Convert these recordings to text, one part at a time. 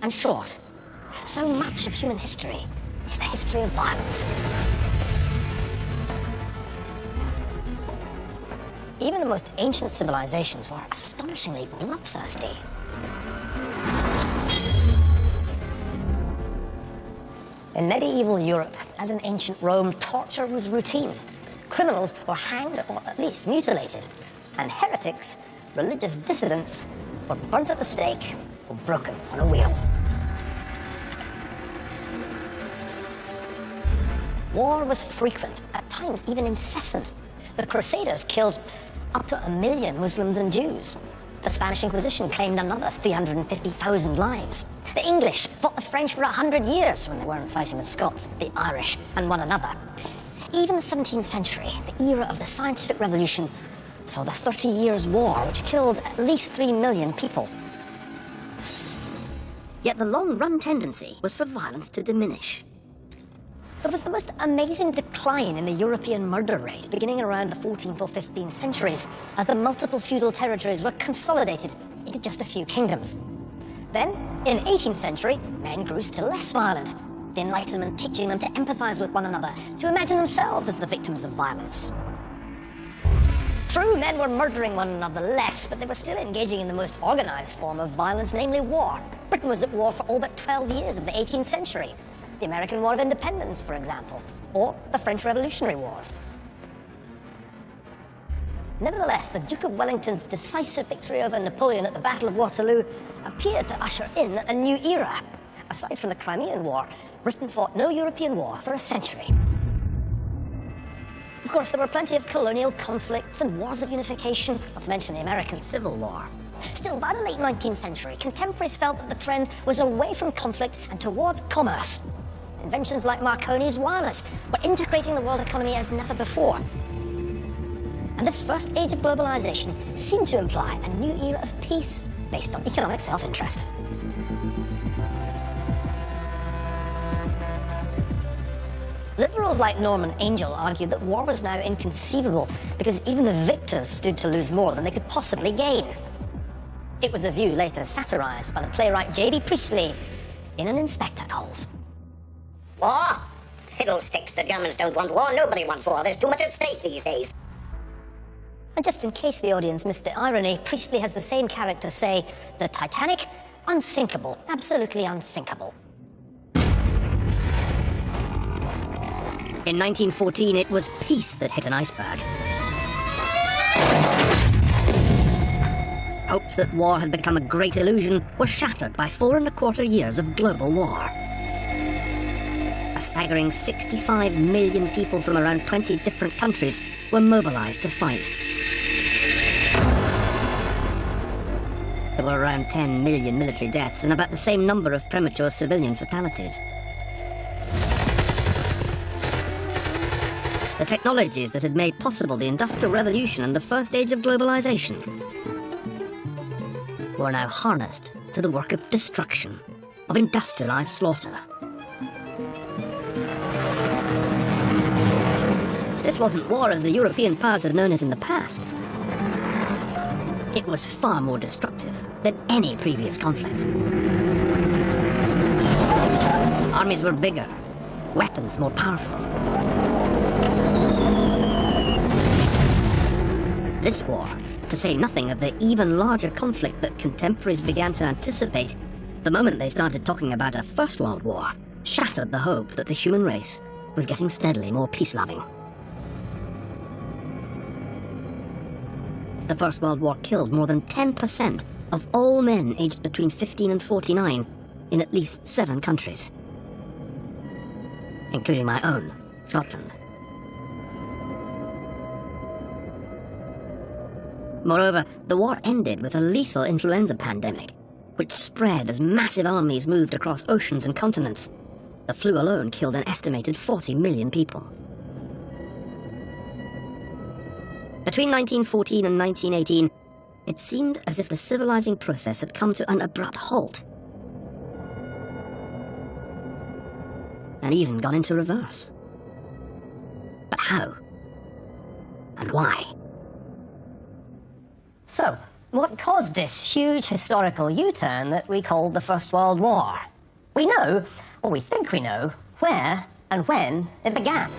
and short. So much of human history is the history of violence. Even the most ancient civilizations were astonishingly bloodthirsty. In medieval Europe, as in ancient Rome, torture was routine. Criminals were hanged or at least mutilated, and heretics, religious dissidents, were burnt at the stake or broken on a wheel. War was frequent, at times even incessant. The Crusaders killed up to 1 million Muslims and Jews. The Spanish Inquisition claimed another 350,000 lives. The English fought the French for 100 years when they weren't fighting the Scots, the Irish, and one another. Even the 17th century, the era of the scientific revolution, saw the 30 Years' War, which killed at least 3 million people. Yet the long-run tendency was for violence to diminish. There was the most amazing decline in the European murder rate, beginning around the 14th or 15th centuries, as the multiple feudal territories were consolidated into just a few kingdoms. Then, in the 18th century, men grew still less violent, the Enlightenment teaching them to empathize with one another, to imagine themselves as the victims of violence. True, men were murdering one another less, but they were still engaging in the most organized form of violence, namely war. Britain was at war for all but 12 years of the 18th century. The American War of Independence, for example, or the French Revolutionary Wars. Nevertheless, the Duke of Wellington's decisive victory over Napoleon at the Battle of Waterloo appeared to usher in a new era. Aside from the Crimean War, Britain fought no European war for a century. Of course, there were plenty of colonial conflicts and wars of unification, not to mention the American Civil War. Still, by the late 19th century, contemporaries felt that the trend was away from conflict and towards commerce. Inventions like Marconi's wireless were integrating the world economy as never before. And this first age of globalization seemed to imply a new era of peace based on economic self-interest. Liberals like Norman Angell argued that war was now inconceivable because even the victors stood to lose more than they could possibly gain. It was a view later satirized by the playwright J.B. Priestley in An Inspector Calls. War? Fiddlesticks, the Germans don't want war. Nobody wants war. There's too much at stake these days. And just in case the audience missed the irony, Priestley has the same character say, the Titanic, unsinkable, absolutely unsinkable. In 1914, it was peace that hit an iceberg. Hopes that war had become a great illusion were shattered by 4¼ years of global war. A staggering 65 million people from around 20 different countries were mobilized to fight. There were around 10 million military deaths and about the same number of premature civilian fatalities. The technologies that had made possible the Industrial Revolution and the first age of globalization were now harnessed to the work of destruction, of industrialized slaughter. This wasn't war as the European powers had known it in the past. It was far more destructive than any previous conflict. Armies were bigger, weapons more powerful. This war, to say nothing of the even larger conflict that contemporaries began to anticipate the moment they started talking about a First World War, shattered the hope that the human race was getting steadily more peace-loving. The First World War killed more than 10% of all men aged between 15 and 49 in at least 7 countries, including my own, Scotland. Moreover, the war ended with a lethal influenza pandemic, which spread as massive armies moved across oceans and continents. The flu alone killed an estimated 40 million people. Between 1914 and 1918, it seemed as if the civilizing process had come to an abrupt halt, and even gone into reverse. But how? And why? So, what caused this huge historical U-turn that we called the First World War? We know, or we think we know, where and when it began.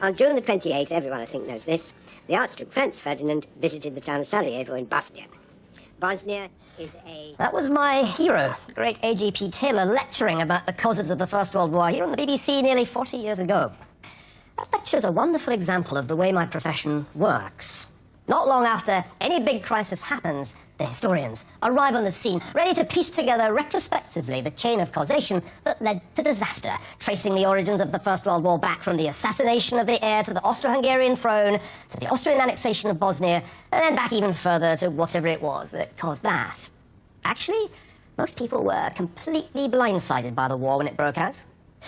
On June the 28th, everyone I think knows this, the Archduke Franz Ferdinand visited the town of Sarajevo in Bosnia. Bosnia is a... That was my hero, the great A.G.P. Taylor, lecturing about the causes of the First World War here on the BBC nearly 40 years ago. That lecture's a wonderful example of the way my profession works. Not long after any big crisis happens, the historians arrive on the scene, ready to piece together retrospectively the chain of causation that led to disaster, tracing the origins of the First World War back from the assassination of the heir to the Austro-Hungarian throne, to the Austrian annexation of Bosnia, and then back even further to whatever it was that caused that. Actually, most people were completely blindsided by the war when it broke out.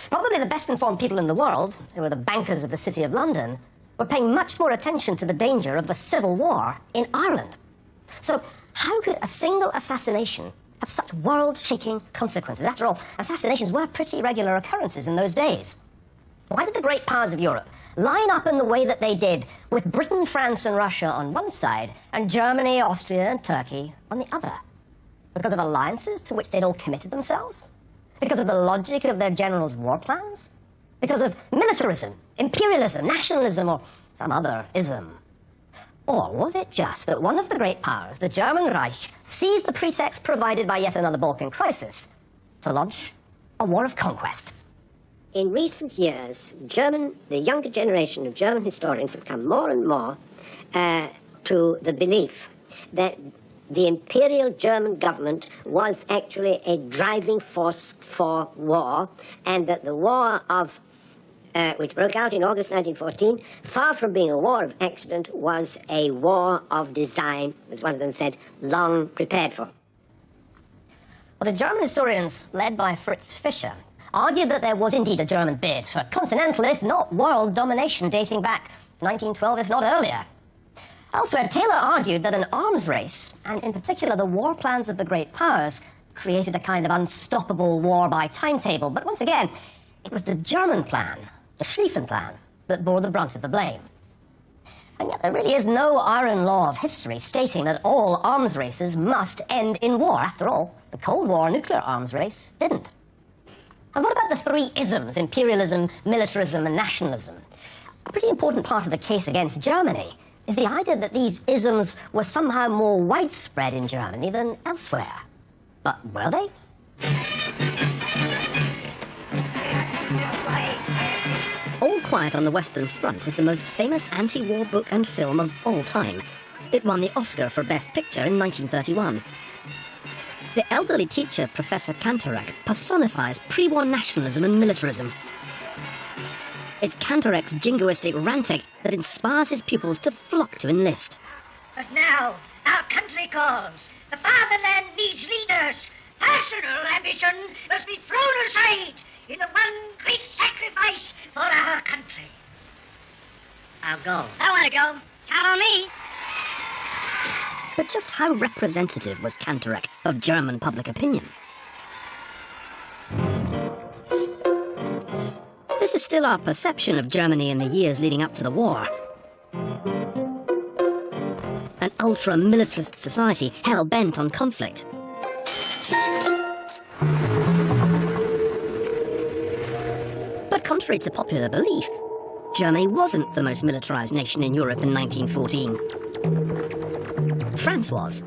Probably the best-informed people in the world, who were the bankers of the City of London, were paying much more attention to the danger of a civil war in Ireland. So how could a single assassination have such world-shaking consequences? After all, assassinations were pretty regular occurrences in those days. Why did the great powers of Europe line up in the way that they did, with Britain, France and Russia on one side, and Germany, Austria and Turkey on the other? Because of alliances to which they'd all committed themselves? Because of the logic of their generals' war plans? Because of militarism, imperialism, nationalism, or some other ism? Or was it just that one of the great powers, the German Reich, seized the pretext provided by yet another Balkan crisis to launch a war of conquest? In recent years, the younger generation of German historians have come more and more to the belief that the imperial German government was actually a driving force for war, and that the war of which broke out in August 1914, far from being a war of accident, was a war of design, as one of them said, long prepared for. Well, the German historians, led by Fritz Fischer, argued that there was indeed a German bid for continental, if not world, domination dating back 1912, if not earlier. Elsewhere, Taylor argued that an arms race, and in particular the war plans of the great powers, created a kind of unstoppable war by timetable. But once again, it was the German plan, the Schlieffen Plan, that bore the brunt of the blame. And yet there really is no iron law of history stating that all arms races must end in war. After all, the Cold War nuclear arms race didn't. And what about the three isms, imperialism, militarism and nationalism? A pretty important part of the case against Germany is the idea that these isms were somehow more widespread in Germany than elsewhere. But were they? All Quiet on the Western Front is the most famous anti-war book and film of all time. It won the Oscar for Best Picture in 1931. The elderly teacher, Professor Kantorek, personifies pre-war nationalism and militarism. It's Kantorek's jingoistic rantic that inspires his pupils to flock to enlist. But now, our country calls. The fatherland needs leaders. Personal ambition must be thrown aside in the one great sacrifice for our country. I'll go. I want to go. Count on me. But just how representative was Kantorek of German public opinion? This is still our perception of Germany in the years leading up to the war. An ultra-militarist society hell-bent on conflict. But contrary to popular belief, Germany wasn't the most militarized nation in Europe in 1914. France was.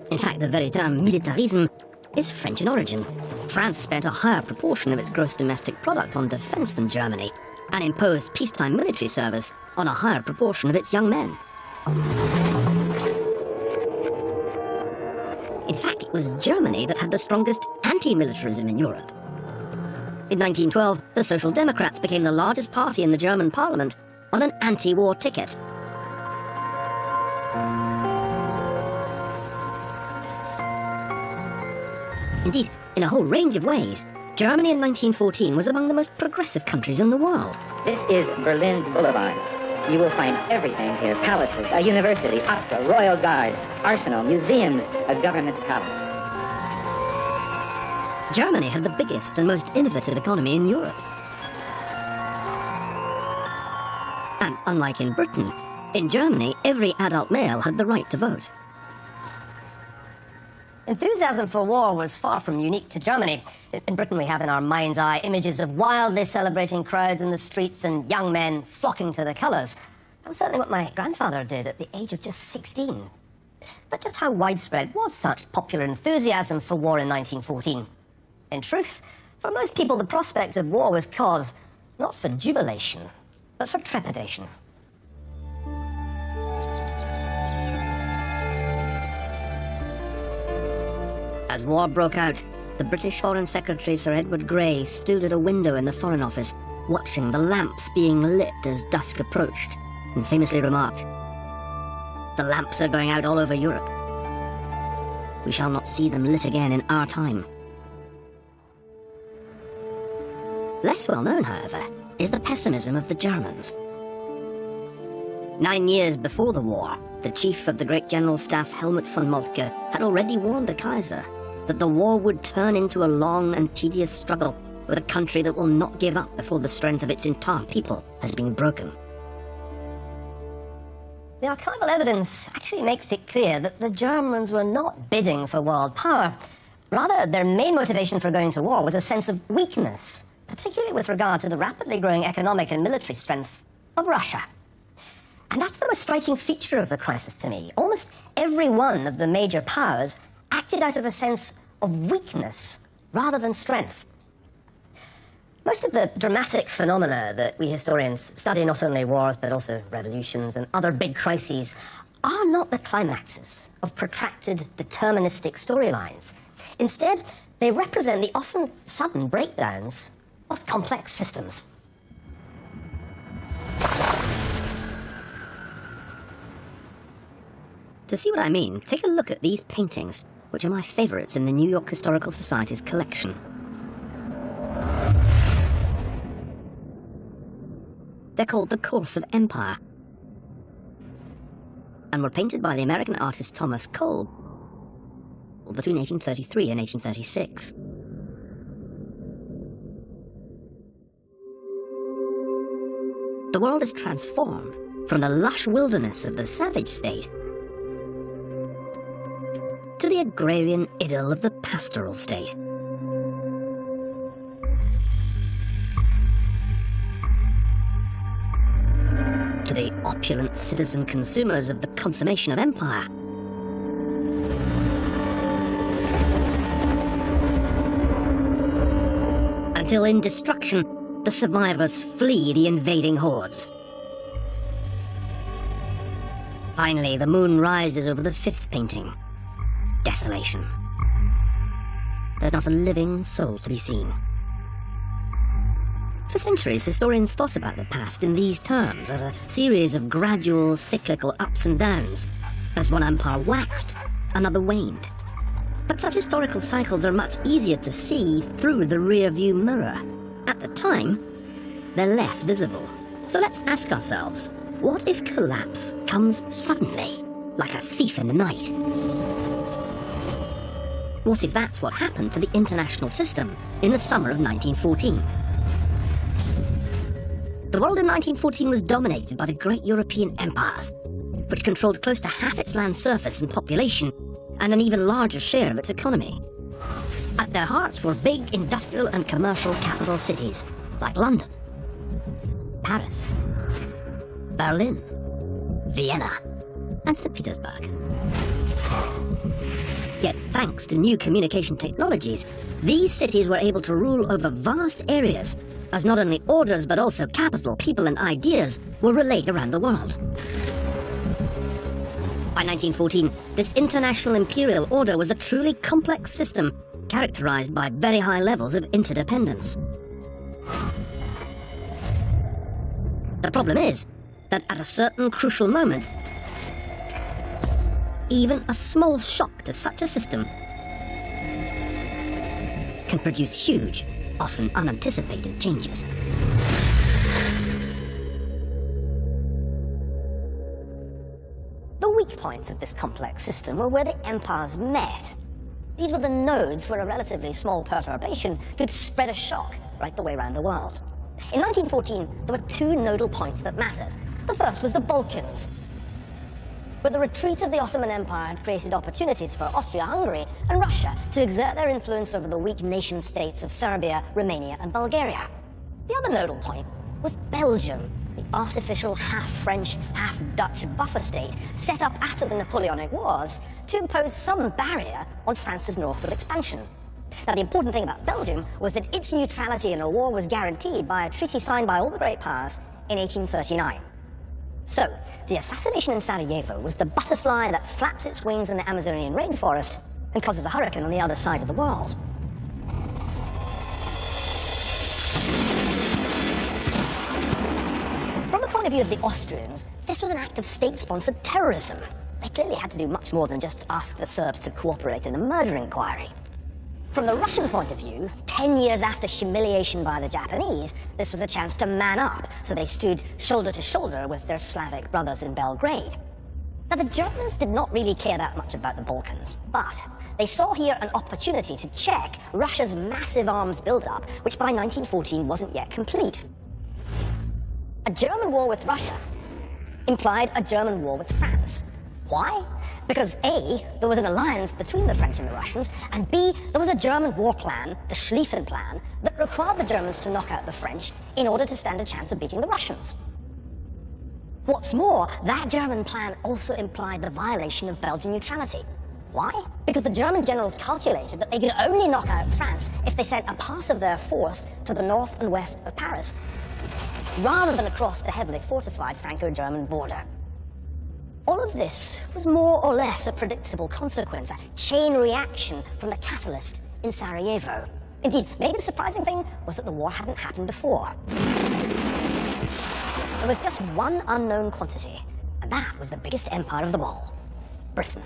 In fact, the very term militarisme is French in origin. France spent a higher proportion of its gross domestic product on defense than Germany, and imposed peacetime military service on a higher proportion of its young men. In fact, it was Germany that had the strongest anti-militarism in Europe. In 1912, the Social Democrats became the largest party in the German parliament on an anti-war ticket. Indeed, in a whole range of ways, Germany in 1914 was among the most progressive countries in the world. This is Berlin's Boulevard. You will find everything here. Palaces, a university, opera, royal guards, arsenal, museums, a government palace. Germany had the biggest and most innovative economy in Europe. And unlike in Britain, in Germany, every adult male had the right to vote. Enthusiasm for war was far from unique to Germany. In Britain, we have in our mind's eye images of wildly celebrating crowds in the streets and young men flocking to the colours. That was certainly what my grandfather did at the age of just 16. But just how widespread was such popular enthusiasm for war in 1914? In truth, for most people, the prospect of war was cause not for jubilation, but for trepidation. As war broke out, the British Foreign Secretary Sir Edward Grey stood at a window in the Foreign Office, watching the lamps being lit as dusk approached, and famously remarked, "The lamps are going out all over Europe. We shall not see them lit again in our time." Less well known, however, is the pessimism of the Germans. 9 years before the war, the chief of the Great General Staff, Helmut von Moltke, had already warned the Kaiser that the war would turn into a long and tedious struggle with a country that will not give up before the strength of its entire people has been broken. The archival evidence actually makes it clear that the Germans were not bidding for world power. Rather, their main motivation for going to war was a sense of weakness, particularly with regard to the rapidly growing economic and military strength of Russia. And that's the most striking feature of the crisis to me. Almost every one of the major powers acted out of a sense of weakness rather than strength. Most of the dramatic phenomena that we historians study, not only wars but also revolutions and other big crises, are not the climaxes of protracted deterministic storylines. Instead, they represent the often sudden breakdowns of complex systems. To see what I mean, take a look at these paintings, which are my favourites in the New York Historical Society's collection. They're called The Course of Empire, and were painted by the American artist Thomas Cole between 1833 and 1836. The world is transformed from the lush wilderness of the savage state to the agrarian idyll of the pastoral state. To the opulent citizen consumers of the consummation of empire. Until in destruction, the survivors flee the invading hordes. Finally, the moon rises over the fifth painting. Desolation. There's not a living soul to be seen. For centuries, historians thought about the past in these terms, as a series of gradual, cyclical ups and downs. As one empire waxed, another waned. But such historical cycles are much easier to see through the rear-view mirror. At the time, they're less visible. So let's ask ourselves, what if collapse comes suddenly, like a thief in the night? What if that's what happened to the international system in the summer of 1914? The world in 1914 was dominated by the great European empires, which controlled close to half its land surface and population, and an even larger share of its economy. At their hearts were big industrial and commercial capital cities, like London, Paris, Berlin, Vienna, and St. Petersburg. Yet, thanks to new communication technologies, these cities were able to rule over vast areas, as not only orders but also capital, people, and ideas were relayed around the world. By 1914, this international imperial order was a truly complex system, characterized by very high levels of interdependence. The problem is that at a certain crucial moment, even a small shock to such a system can produce huge, often unanticipated changes. points of this complex system were where the empires met. These were the nodes where a relatively small perturbation could spread a shock right the way around the world. In 1914, there were two nodal points that mattered. The first was the Balkans, where the retreat of the Ottoman Empire had created opportunities for Austria-Hungary and Russia to exert their influence over the weak nation-states of Serbia, Romania, and Bulgaria. The other nodal point was Belgium, the artificial half-French, half-Dutch buffer state set up after the Napoleonic Wars to impose some barrier on France's northward expansion. Now, the important thing about Belgium was that its neutrality in a war was guaranteed by a treaty signed by all the great powers in 1839. So, the assassination in Sarajevo was the butterfly that flaps its wings in the Amazonian rainforest and causes a hurricane on the other side of the world. From the point of view of the Austrians, this was an act of state-sponsored terrorism. They clearly had to do much more than just ask the Serbs to cooperate in a murder inquiry. From the Russian point of view, 10 years after humiliation by the Japanese, this was a chance to man up, so they stood shoulder to shoulder with their Slavic brothers in Belgrade. Now, the Germans did not really care that much about the Balkans, but they saw here an opportunity to check Russia's massive arms buildup, which by 1914 wasn't yet complete. A German war with Russia implied a German war with France. Why? Because A, there was an alliance between the French and the Russians, and B, there was a German war plan, the Schlieffen Plan, that required the Germans to knock out the French in order to stand a chance of beating the Russians. What's more, that German plan also implied the violation of Belgian neutrality. Why? Because the German generals calculated that they could only knock out France if they sent a part of their force to the north and west of Paris, rather than across the heavily fortified Franco-German border. All of this was more or less a predictable consequence, a chain reaction from the catalyst in Sarajevo. Indeed, maybe the surprising thing was that the war hadn't happened before. There was just one unknown quantity, and that was the biggest empire of them all, Britain.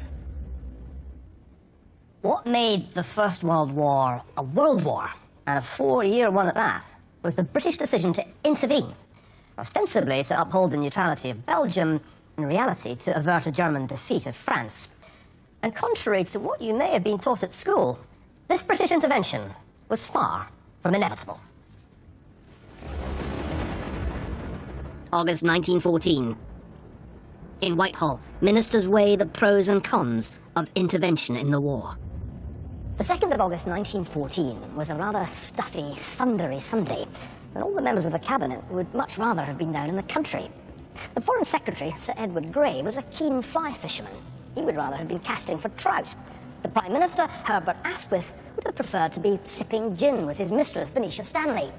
What made the First World War a world war, and a 4-year one at that, was the British decision to intervene, ostensibly to uphold the neutrality of Belgium, in reality to avert a German defeat of France. And contrary to what you may have been taught at school, this British intervention was far from inevitable. August 1914. In Whitehall, ministers weigh the pros and cons of intervention in the war. The 2nd of August 1914 was a rather stuffy, thundery Sunday, and all the members of the cabinet would much rather have been down in the country. The Foreign Secretary, Sir Edward Grey, was a keen fly fisherman. He would rather have been casting for trout. The Prime Minister, Herbert Asquith, would have preferred to be sipping gin with his mistress, Venetia Stanley.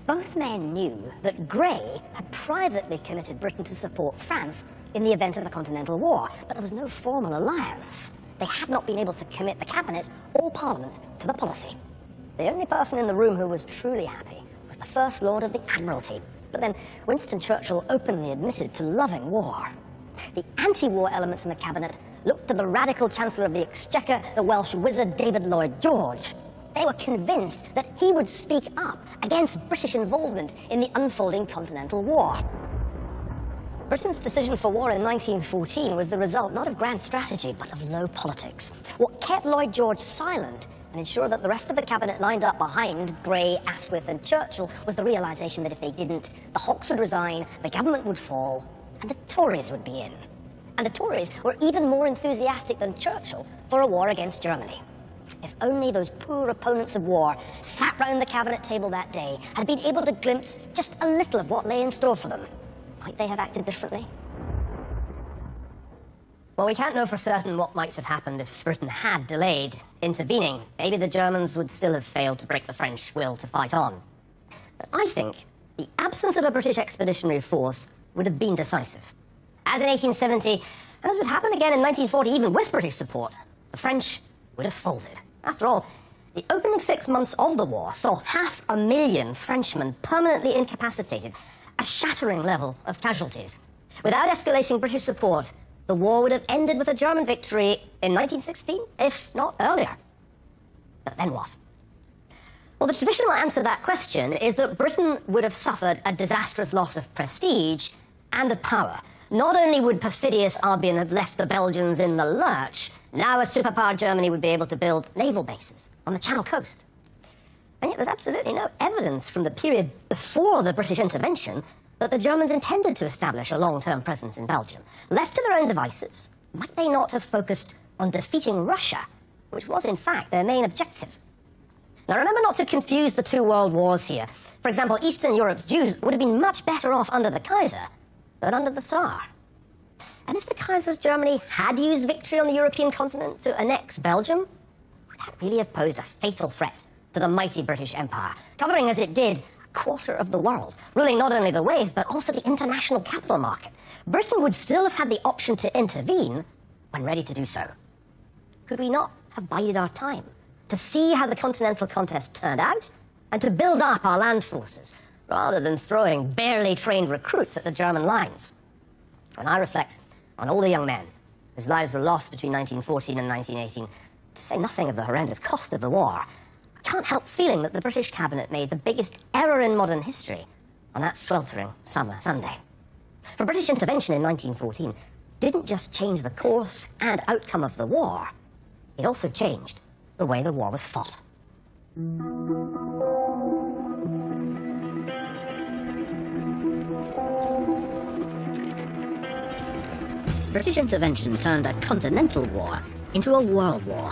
Both men knew that Grey had privately committed Britain to support France in the event of the Continental War, but there was no formal alliance. They had not been able to commit the Cabinet or Parliament to the policy. The only person in the room who was truly happy was the First Lord of the Admiralty. But then Winston Churchill openly admitted to loving war. The anti-war elements in the cabinet looked to the radical Chancellor of the Exchequer, the Welsh wizard David Lloyd George. They were convinced that he would speak up against British involvement in the unfolding Continental War. Britain's decision for war in 1914 was the result not of grand strategy, but of low politics. What kept Lloyd George silent and ensured that the rest of the cabinet lined up behind Grey, Asquith and Churchill was the realisation that if they didn't, the Hawks would resign, the government would fall, and the Tories would be in. And the Tories were even more enthusiastic than Churchill for a war against Germany. If only those poor opponents of war sat round the cabinet table that day had been able to glimpse just a little of what lay in store for them, might they have acted differently? Well, we can't know for certain what might have happened if Britain had delayed intervening. Maybe the Germans would still have failed to break the French will to fight on. But I think the absence of a British expeditionary force would have been decisive. As in 1870, and as would happen again in 1940, even with British support, the French would have folded. After all, the opening 6 months of the war saw 500,000 Frenchmen permanently incapacitated, a shattering level of casualties. Without escalating British support, the war would have ended with a German victory in 1916, if not earlier. But then what? Well, the traditional answer to that question is that Britain would have suffered a disastrous loss of prestige and of power, not only would perfidious Albion have left the Belgians in the lurch, now a superpower Germany would be able to build naval bases on the Channel coast. And yet there's absolutely no evidence from the period before the British intervention that the Germans intended to establish a long-term presence in Belgium. Left to their own devices, might they not have focused on defeating Russia, which was in fact their main objective? Now remember not to confuse the two world wars here. For example, Eastern Europe's Jews would have been much better off under the Kaiser than under the Tsar. And if the Kaiser's Germany had used victory on the European continent to annex Belgium, would that really have posed a fatal threat to the mighty British Empire, covering as it did a quarter of the world, ruling not only the waves but also the international capital market? Britain would still have had the option to intervene when ready to do so. Could we not have bided our time to see how the continental contest turned out and to build up our land forces rather than throwing barely trained recruits at the German lines? When I reflect on all the young men whose lives were lost between 1914 and 1918, to say nothing of the horrendous cost of the war, I can't help feeling that the British cabinet made the biggest error in modern history on that sweltering summer Sunday. For British intervention in 1914 didn't just change the course and outcome of the war, it also changed the way the war was fought. British intervention turned a continental war into a world war,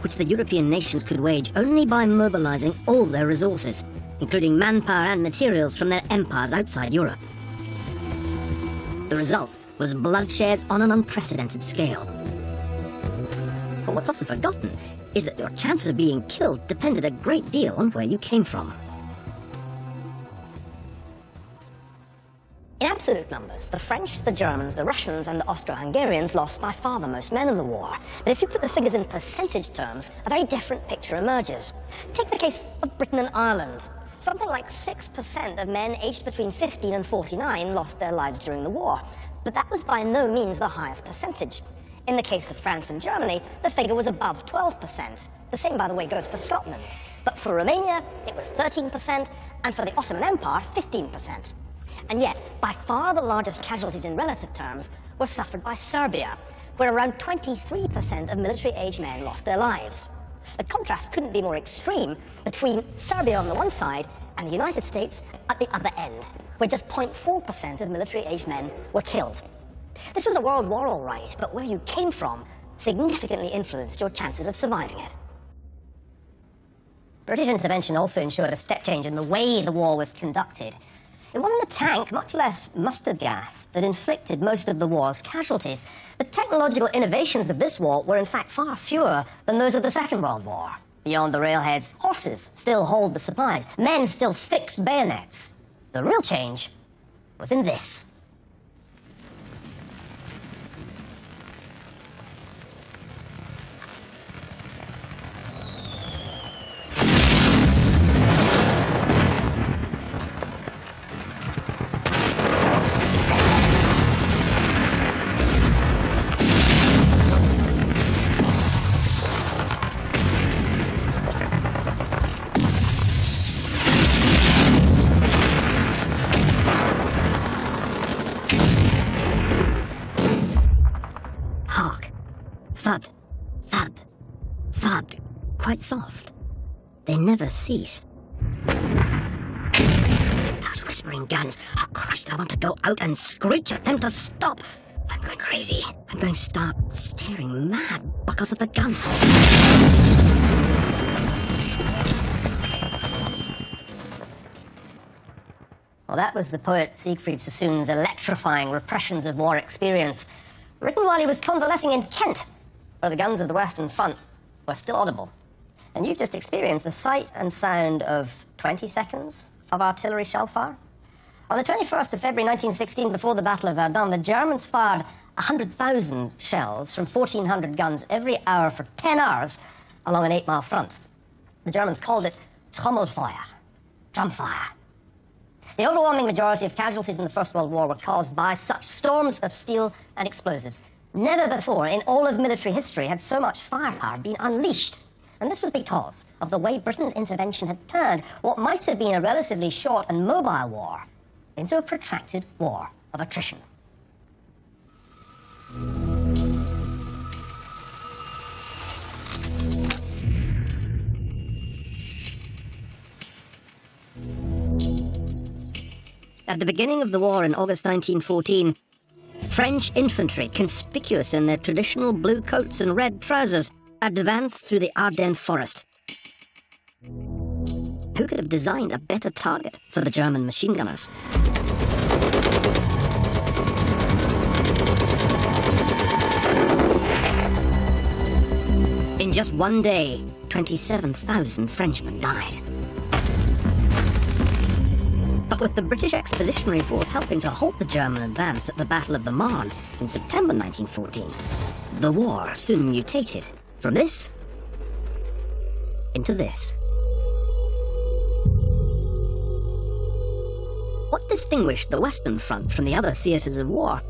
which the European nations could wage only by mobilizing all their resources, including manpower and materials from their empires outside Europe. The result was bloodshed on an unprecedented scale. But what's often forgotten is that your chances of being killed depended a great deal on where you came from. In absolute numbers, the French, the Germans, the Russians, and the Austro-Hungarians lost by far the most men in the war. But if you put the figures in percentage terms, a very different picture emerges. Take the case of Britain and Ireland. Something like 6% of men aged between 15 and 49 lost their lives during the war. But that was by no means the highest percentage. In the case of France and Germany, the figure was above 12%. The same, by the way, goes for Scotland. But for Romania, it was 13%, and for the Ottoman Empire, 15%. And yet, by far the largest casualties in relative terms were suffered by Serbia, where around 23% of military-age men lost their lives. The contrast couldn't be more extreme between Serbia on the one side and the United States at the other end, where just 0.4% of military-age men were killed. This was a world war, all right, but where you came from significantly influenced your chances of surviving it. British intervention also ensured a step change in the way the war was conducted. It wasn't the tank, much less mustard gas, that inflicted most of the war's casualties. The technological innovations of this war were in fact far fewer than those of the Second World War. Beyond the railheads, horses still hauled the supplies. Men still fixed bayonets. The real change was in this. Thud, thud, thud, quite soft. They never cease. Those whispering guns. Oh, Christ, I want to go out and screech at them to stop. I'm going crazy. I'm going to start staring mad because of the guns. Well, that was the poet Siegfried Sassoon's electrifying repressions of war experience, written while he was convalescing in Kent, where the guns of the Western Front were still audible. And you've just experienced the sight and sound of 20 seconds of artillery shell fire. On the 21st of February 1916, before the Battle of Verdun, the Germans fired 100,000 shells from 1,400 guns every hour for 10 hours along an 8-mile front. The Germans called it Trommelfeuer, drum fire. The overwhelming majority of casualties in the First World War were caused by such storms of steel and explosives. Never before in all of military history had so much firepower been unleashed. And this was because of the way Britain's intervention had turned what might have been a relatively short and mobile war into a protracted war of attrition. At the beginning of the war in August 1914, French infantry, conspicuous in their traditional blue coats and red trousers, advanced through the Ardennes forest. Who could have designed a better target for the German machine gunners? In just one day, 27,000 Frenchmen died. But with the British Expeditionary Force helping to halt the German advance at the Battle of the Marne in September 1914, the war soon mutated from this into this. What distinguished the Western Front from the other theatres of war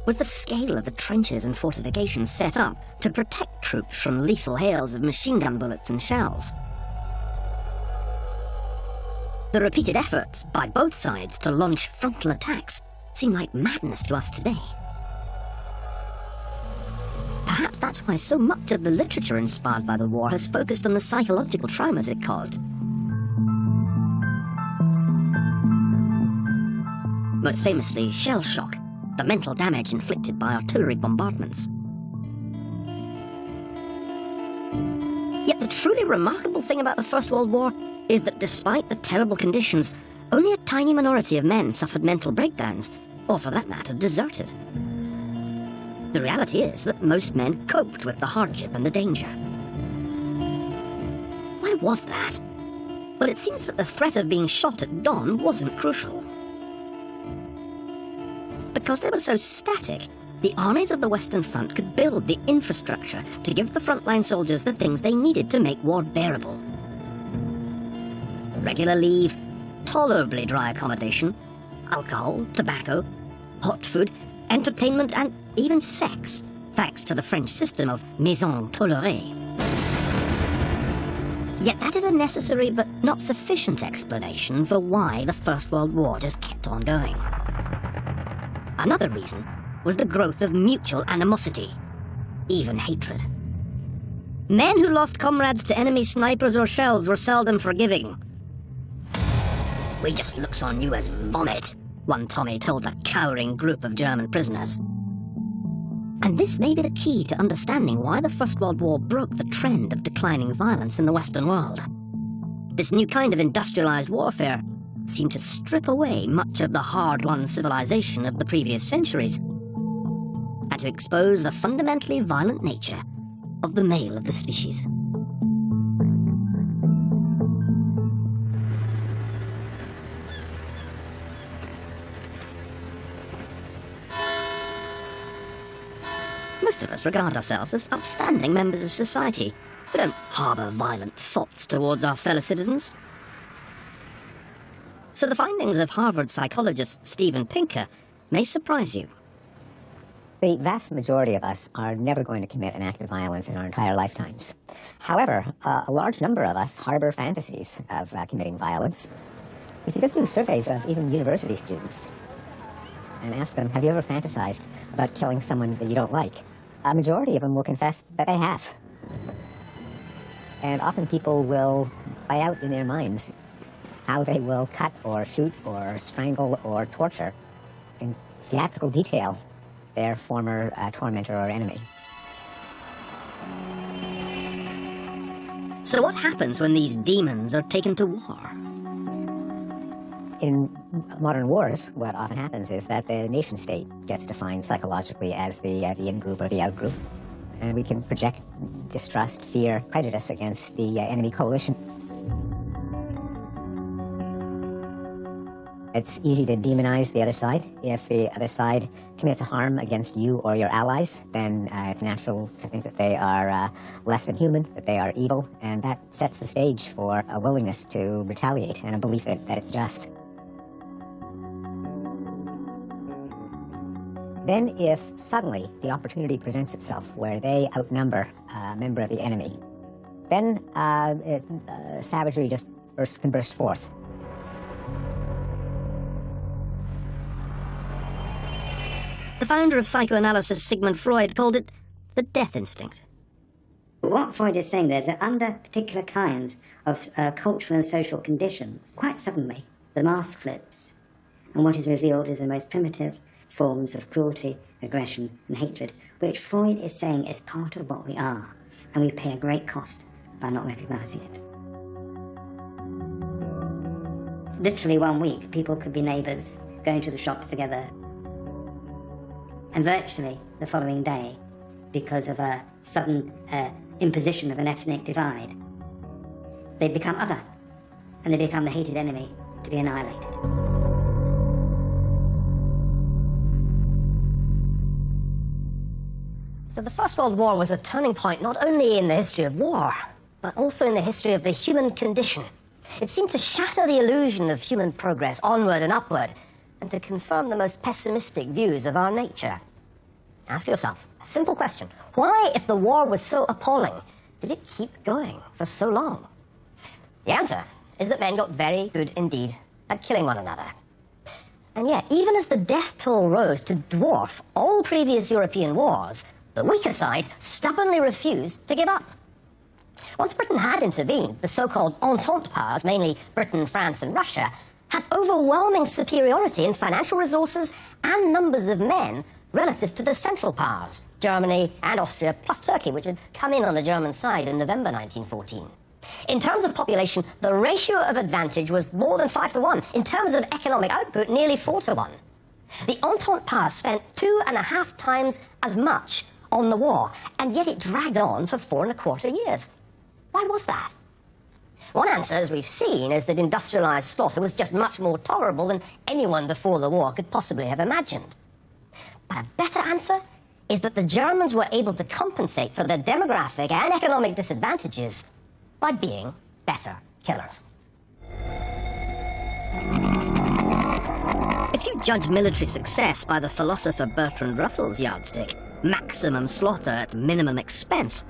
was the scale of the trenches and fortifications set up to protect troops from lethal hails of machine gun bullets and shells. The repeated efforts by both sides to launch frontal attacks seem like madness to us today. Perhaps that's why so much of the literature inspired by the war has focused on the psychological traumas it caused. Most famously, shell shock, the mental damage inflicted by artillery bombardments. Yet the truly remarkable thing about the First World War is that despite the terrible conditions, only a tiny minority of men suffered mental breakdowns, or for that matter, deserted. The reality is that most men coped with the hardship and the danger. Why was that? Well, it seems that the threat of being shot at dawn wasn't crucial. Because they were so static, the armies of the Western Front could build the infrastructure to give the frontline soldiers the things they needed to make war bearable. Regular leave, tolerably dry accommodation, alcohol, tobacco, hot food, entertainment, and even sex, thanks to the French system of maison tolérée. Yet that is a necessary but not sufficient explanation for why the First World War just kept on going. Another reason was the growth of mutual animosity, even hatred. Men who lost comrades to enemy snipers or shells were seldom forgiving. "We just looks on you as vomit," one Tommy told a cowering group of German prisoners. And this may be the key to understanding why the First World War broke the trend of declining violence in the Western world. This new kind of industrialized warfare seemed to strip away much of the hard-won civilization of the previous centuries, and to expose the fundamentally violent nature of the male of the species. Most of us regard ourselves as upstanding members of society who don't harbour violent thoughts towards our fellow citizens. So the findings of Harvard psychologist Steven Pinker may surprise you. The vast majority of us are never going to commit an act of violence in our entire lifetimes. However, a large number of us harbor fantasies of committing violence. If you just do surveys of even university students and ask them, have you ever fantasized about killing someone that you don't like? A majority of them will confess that they have. And often people will play out in their minds how they will cut or shoot or strangle or torture in theatrical detail their former tormentor or enemy. So what happens when these demons are taken to war? In modern wars, what often happens is that the nation-state gets defined psychologically as the in-group or the out-group, and we can project distrust, fear, prejudice against the enemy coalition. It's easy to demonize the other side. If the other side commits a harm against you or your allies, then it's natural to think that they are less than human, that they are evil, and that sets the stage for a willingness to retaliate and a belief that it's just. Then if suddenly the opportunity presents itself where they outnumber a member of the enemy, then savagery just can burst forth. The founder of psychoanalysis, Sigmund Freud, called it the death instinct. What Freud is saying there is that under particular kinds of cultural and social conditions, quite suddenly the mask slips, and what is revealed is the most primitive forms of cruelty, aggression, and hatred, which Freud is saying is part of what we are, and we pay a great cost by not recognizing it. Literally 1 week, people could be neighbors, going to the shops together, and virtually the following day, because of a sudden imposition of an ethnic divide, they become other, and they become the hated enemy to be annihilated. So the First World War was a turning point not only in the history of war, but also in the history of the human condition. It seemed to shatter the illusion of human progress onward and upward, and to confirm the most pessimistic views of our nature. Ask yourself a simple question. Why, if the war was so appalling, did it keep going for so long? The answer is that men got very good indeed at killing one another. And yet, even as the death toll rose to dwarf all previous European wars, the weaker side stubbornly refused to give up. Once Britain had intervened, the so-called Entente powers, mainly Britain, France, and Russia, had overwhelming superiority in financial resources and numbers of men relative to the Central Powers, Germany and Austria, plus Turkey, which had come in on the German side in November 1914. In terms of population, the ratio of advantage was more than 5-1. In terms of economic output, nearly 4-1. The Entente Powers spent 2.5 times as much on the war, and yet it dragged on for 4.25 years. Why was that? One answer, as we've seen, is that industrialized slaughter was just much more tolerable than anyone before the war could possibly have imagined. But a better answer is that the Germans were able to compensate for their demographic and economic disadvantages by being better killers. If you judge military success by the philosopher Bertrand Russell's yardstick, maximum slaughter at minimum expense,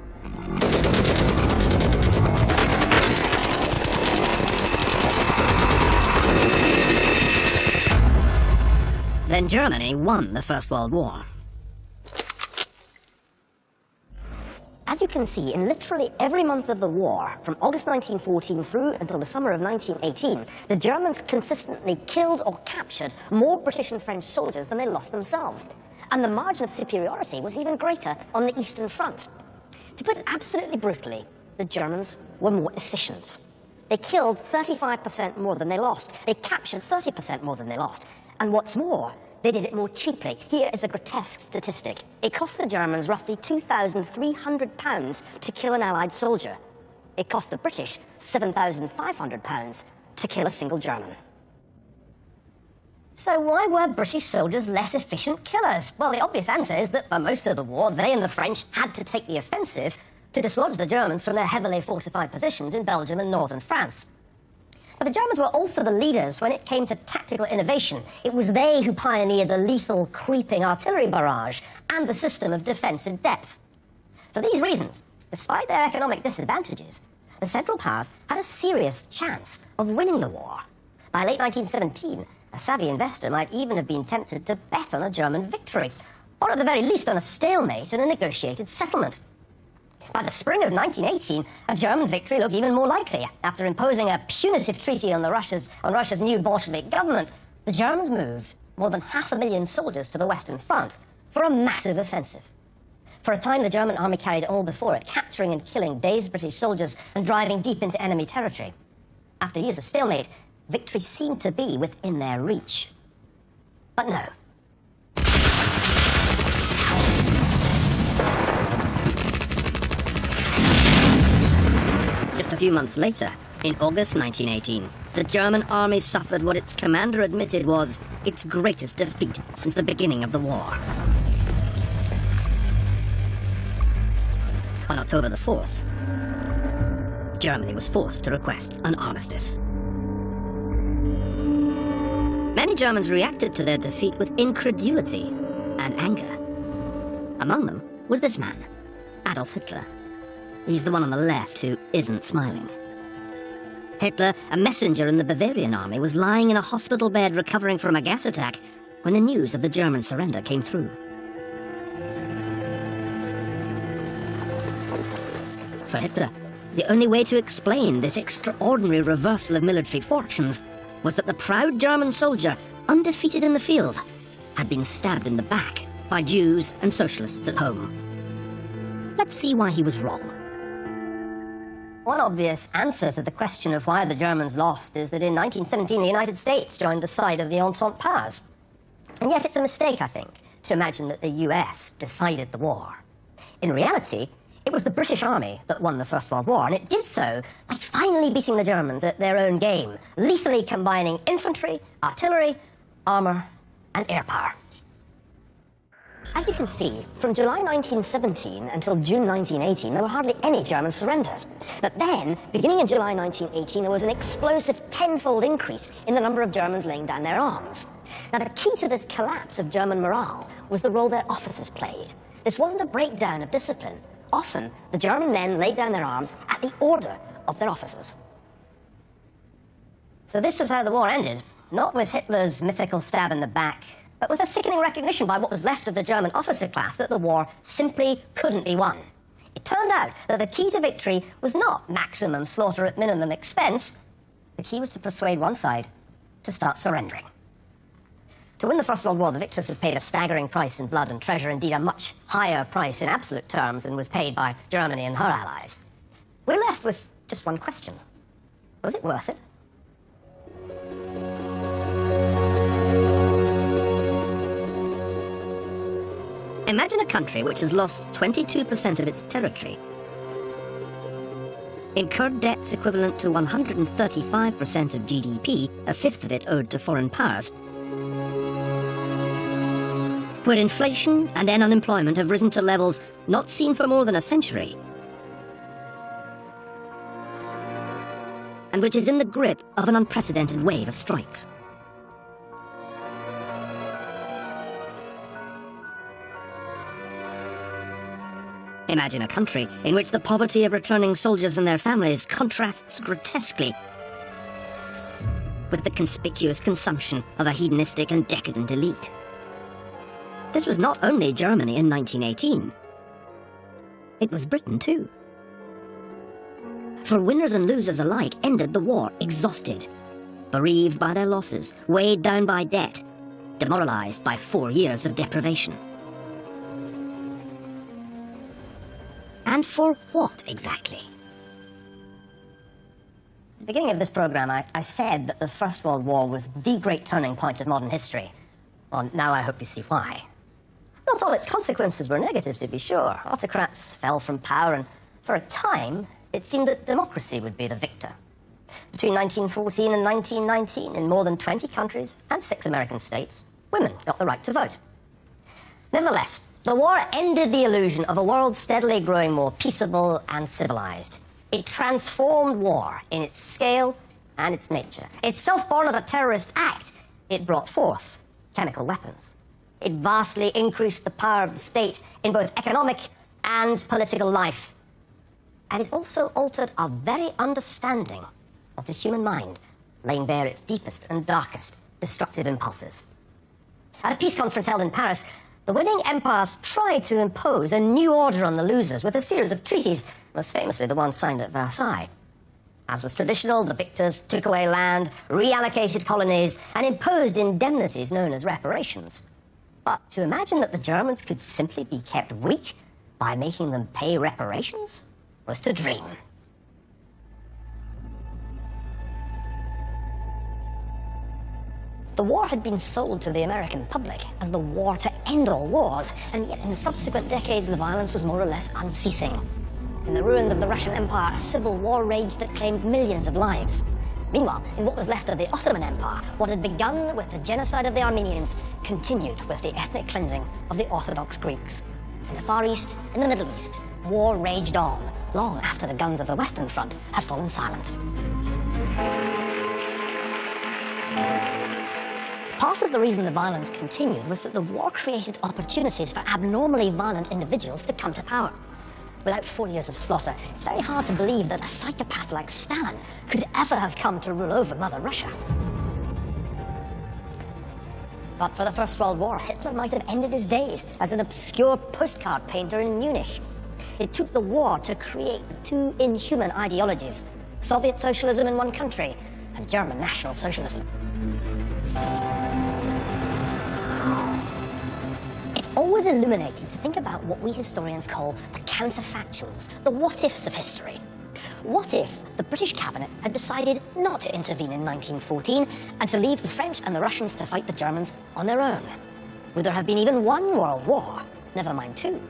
then Germany won the First World War. As you can see, in literally every month of the war, from August 1914 through until the summer of 1918, the Germans consistently killed or captured more British and French soldiers than they lost themselves. And the margin of superiority was even greater on the Eastern Front. To put it absolutely brutally, the Germans were more efficient. They killed 35% more than they lost. They captured 30% more than they lost. And what's more, they did it more cheaply. Here is a grotesque statistic. It cost the Germans roughly £2,300 to kill an Allied soldier. It cost the British £7,500 to kill a single German. So why were British soldiers less efficient killers? Well, the obvious answer is that for most of the war, they and the French had to take the offensive to dislodge the Germans from their heavily fortified positions in Belgium and northern France. But the Germans were also the leaders when it came to tactical innovation. It was they who pioneered the lethal creeping artillery barrage and the system of defense in depth. For these reasons, despite their economic disadvantages, the Central Powers had a serious chance of winning the war. By late 1917, a savvy investor might even have been tempted to bet on a German victory, or at the very least on a stalemate and a negotiated settlement. By the spring of 1918, a German victory looked even more likely. After imposing a punitive treaty on Russia's new Bolshevik government, the Germans moved more than 500,000 soldiers to the Western Front for a massive offensive. For a time, the German army carried all before it, capturing and killing dazed British soldiers and driving deep into enemy territory. After years of stalemate, victory seemed to be within their reach. But no. Just a few months later, in August 1918, the German army suffered what its commander admitted was its greatest defeat since the beginning of the war. On October the 4th, Germany was forced to request an armistice. Many Germans reacted to their defeat with incredulity and anger. Among them was this man, Adolf Hitler. He's the one on the left who isn't smiling. Hitler, a messenger in the Bavarian army, was lying in a hospital bed recovering from a gas attack when the news of the German surrender came through. For Hitler, the only way to explain this extraordinary reversal of military fortunes was that the proud German soldier, undefeated in the field, had been stabbed in the back by Jews and socialists at home. Let's see why he was wrong. One obvious answer to the question of why the Germans lost is that in 1917 the United States joined the side of the Entente powers. And yet it's a mistake, I think, to imagine that the US decided the war. In reality, it was the British Army that won the First World War, and it did so by finally beating the Germans at their own game, lethally combining infantry, artillery, armour, and air power. As you can see, from July 1917 until June 1918, there were hardly any German surrenders. But then, beginning in July 1918, there was an explosive tenfold increase in the number of Germans laying down their arms. Now, the key to this collapse of German morale was the role their officers played. This wasn't a breakdown of discipline. Often, the German men laid down their arms at the order of their officers. So this was how the war ended, not with Hitler's mythical stab in the back, but with a sickening recognition by what was left of the German officer class that the war simply couldn't be won. It turned out that the key to victory was not maximum slaughter at minimum expense. The key was to persuade one side to start surrendering. To win the First World War, the victors had paid a staggering price in blood and treasure, indeed a much higher price in absolute terms than was paid by Germany and her allies. We're left with just one question. Was it worth it? Imagine a country which has lost 22% of its territory, incurred debts equivalent to 135% of GDP, a fifth of it owed to foreign powers, where inflation and then unemployment have risen to levels not seen for more than a century, and which is in the grip of an unprecedented wave of strikes. Imagine a country in which the poverty of returning soldiers and their families contrasts grotesquely with the conspicuous consumption of a hedonistic and decadent elite. This was not only Germany in 1918. It was Britain too. For winners and losers alike ended the war exhausted, bereaved by their losses, weighed down by debt, demoralized by 4 years of deprivation. And for what exactly? At the beginning of this program, I said that the First World War was the great turning point of modern history. Well, now I hope you see why. Not all its consequences were negative, to be sure. Autocrats fell from power, and for a time, it seemed that democracy would be the victor. Between 1914 and 1919, in more than 20 countries and 6 American states, women got the right to vote. Nevertheless, the war ended the illusion of a world steadily growing more peaceable and civilized. It transformed war in its scale and its nature. Itself born of a terrorist act, it brought forth chemical weapons. It vastly increased the power of the state in both economic and political life. And it also altered our very understanding of the human mind, laying bare its deepest and darkest destructive impulses. At a peace conference held in Paris, the winning empires tried to impose a new order on the losers with a series of treaties, most famously the one signed at Versailles. As was traditional, the victors took away land, reallocated colonies, and imposed indemnities known as reparations. But to imagine that the Germans could simply be kept weak by making them pay reparations was to dream. The war had been sold to the American public as the war to end all wars, and yet in the subsequent decades the violence was more or less unceasing. In the ruins of the Russian Empire, a civil war raged that claimed millions of lives. Meanwhile, in what was left of the Ottoman Empire, what had begun with the genocide of the Armenians continued with the ethnic cleansing of the Orthodox Greeks. In the Far East, in the Middle East, war raged on, long after the guns of the Western Front had fallen silent. Part of the reason the violence continued was that the war created opportunities for abnormally violent individuals to come to power. Without 4 years of slaughter, it's very hard to believe that a psychopath like Stalin could ever have come to rule over Mother Russia. But for the First World War, Hitler might have ended his days as an obscure postcard painter in Munich. It took the war to create two inhuman ideologies: Soviet socialism in one country and German National Socialism. It's always illuminating to think about what we historians call the counterfactuals, the what-ifs of history. What if the British cabinet had decided not to intervene in 1914 and to leave the French and the Russians to fight the Germans on their own? Would there have been even one world war, never mind two?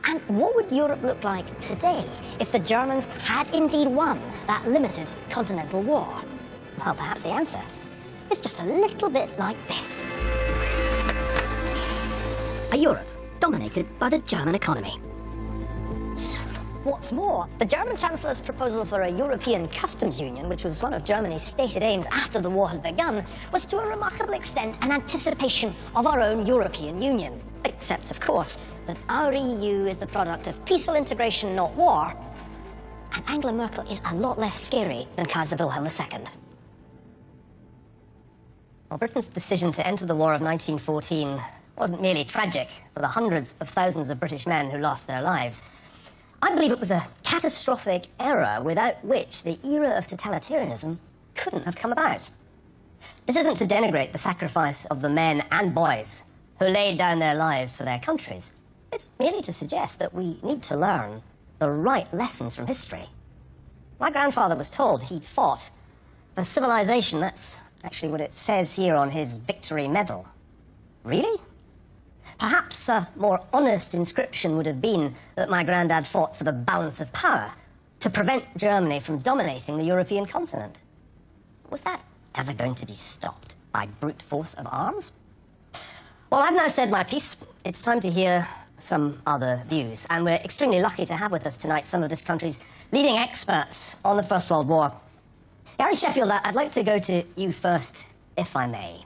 And what would Europe look like today if the Germans had indeed won that limited continental war? Well, perhaps the answer is just a little bit like this. A Europe dominated by the German economy. What's more, the German Chancellor's proposal for a European customs union, which was one of Germany's stated aims after the war had begun, was to a remarkable extent an anticipation of our own European Union. Except, of course, that our EU is the product of peaceful integration, not war, and Angela Merkel is a lot less scary than Kaiser Wilhelm II. Well, Britain's decision to enter the war of 1914 wasn't merely tragic for the hundreds of thousands of British men who lost their lives. I believe it was a catastrophic error without which the era of totalitarianism couldn't have come about. This isn't to denigrate the sacrifice of the men and boys who laid down their lives for their countries. It's merely to suggest that we need to learn the right lessons from history. My grandfather was told he'd fought for civilization. That's actually what it says here on his victory medal. Really? Perhaps a more honest inscription would have been that my granddad fought for the balance of power to prevent Germany from dominating the European continent. Was that ever going to be stopped by brute force of arms? Well, I've now said my piece. It's time to hear some other views, and we're extremely lucky to have with us tonight some of this country's leading experts on the First World War. Gary Sheffield, I'd like to go to you first, if I may.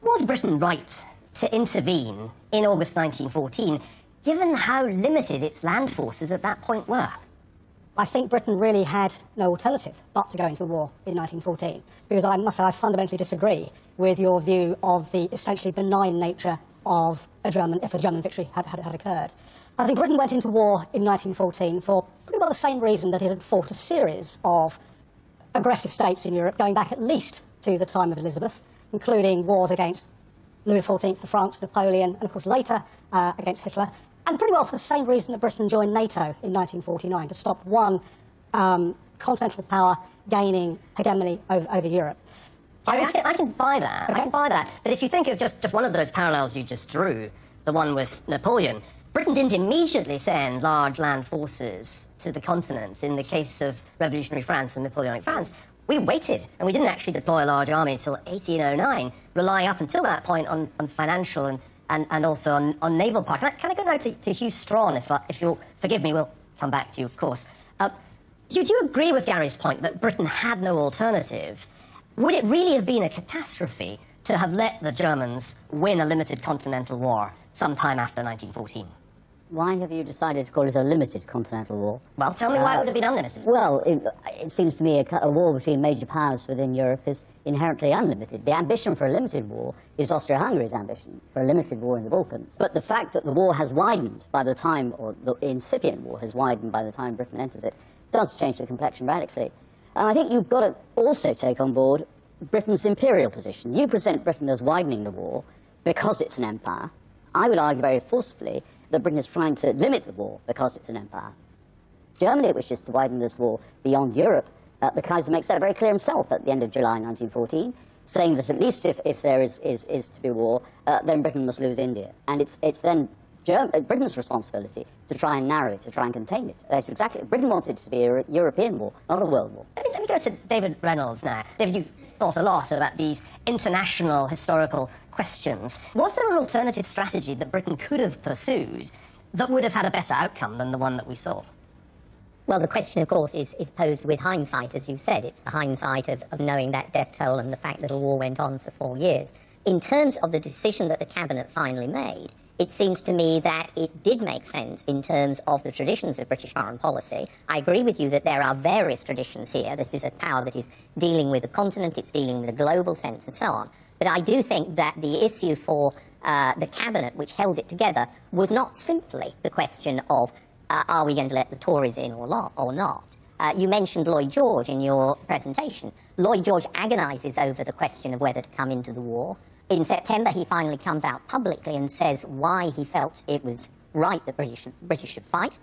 Was Britain right to intervene in August 1914, given how limited its land forces at that point were? I think Britain really had no alternative but to go into the war in 1914, because I must say I fundamentally disagree with your view of the essentially benign nature of if a German victory had occurred. I think Britain went into war in 1914 for pretty well the same reason that it had fought a series of aggressive states in Europe, going back at least to the time of Elizabeth, including wars against Louis XIV of France, Napoleon, and of course later against Hitler, and pretty well for the same reason that Britain joined NATO in 1949, to stop one continental power gaining hegemony over Europe. I can buy that. Okay. I can buy that. But if you think of just one of those parallels you just drew, the one with Napoleon, Britain didn't immediately send large land forces to the continent in the case of revolutionary France and Napoleonic France. We waited, and we didn't actually deploy a large army until 1809, relying up until that point on financial and also on naval power. Can I go now to Hugh Strachan, if you'll forgive me? We'll come back to you, of course. Do you agree with Gary's point that Britain had no alternative? Would it really have been a catastrophe to have let the Germans win a limited continental war sometime after 1914? Why have you decided to call it a limited continental war? Well, tell me why it would have been unlimited. Well, it seems to me a war between major powers within Europe is inherently unlimited. The ambition for a limited war is Austria-Hungary's ambition for a limited war in the Balkans. But the fact that the war has widened by the time, or the incipient war has widened by the time Britain enters it, does change the complexion radically. And I think you've got to also take on board Britain's imperial position. You present Britain as widening the war because it's an empire. I would argue very forcefully that Britain is trying to limit the war because it's an empire. Germany wishes to widen this war beyond Europe. The Kaiser makes that very clear himself at the end of July 1914, saying that at least if there is to be war, then Britain must lose India. And it's then Britain's responsibility to try and narrow it, to try and contain it. That's exactly. Britain wants it to be a European war, not a world war. Let me go to David Reynolds now. David, you've thought a lot about these international historical questions. Was there an alternative strategy that Britain could have pursued that would have had a better outcome than the one that we saw? Well, the question, of course, is posed with hindsight, as you said. It's the hindsight of knowing that death toll and the fact that a war went on for 4 years. In terms of the decision that the Cabinet finally made, it seems to me that it did make sense in terms of the traditions of British foreign policy. I agree with you that there are various traditions here. This is a power that is dealing with the continent, it's dealing with a global sense and so on. But I do think that the issue for the Cabinet, which held it together, was not simply the question of are we going to let the Tories in or not? You mentioned Lloyd George in your presentation. Lloyd George agonises over the question of whether to come into the war. In September, he finally comes out publicly and says why he felt it was right that British should fight.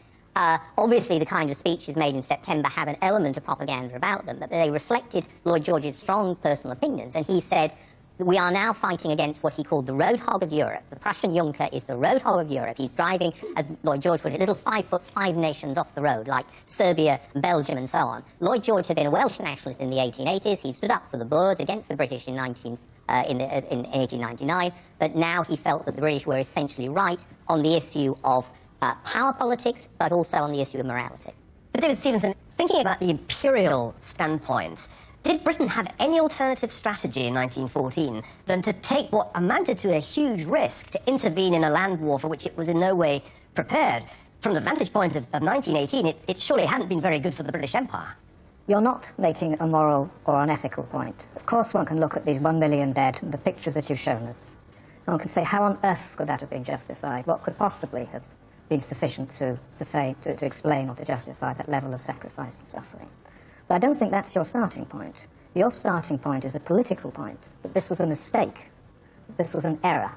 Obviously, the kind of speeches made in September have an element of propaganda about them, but they reflected Lloyd George's strong personal opinions, and he said, we are now fighting against what he called the road hog of Europe. The Prussian Juncker is the road hog of Europe. He's driving, as Lloyd George put it, little 5'5" nations off the road, like Serbia, Belgium, and so on. Lloyd George had been a Welsh nationalist in the 1880s. He stood up for the Boers against the British in 1899, but now he felt that the British were essentially right on the issue of power politics, but also on the issue of morality. But David Stevenson, thinking about the imperial standpoint, did Britain have any alternative strategy in 1914 than to take what amounted to a huge risk to intervene in a land war for which it was in no way prepared? From the vantage point of 1918, it surely hadn't been very good for the British Empire. You're not making a moral or an ethical point. Of course, one can look at these 1 million dead and the pictures that you've shown us. One can say, how on earth could that have been justified? What could possibly have been sufficient to explain or to justify that level of sacrifice and suffering? But I don't think that's your starting point. Your starting point is a political point, that this was a mistake, this was an error,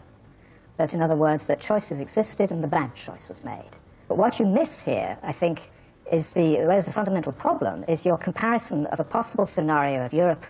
that, in other words, that choices existed and the bad choice was made. But what you miss here, I think, is where's the fundamental problem, is your comparison of a possible scenario of Europe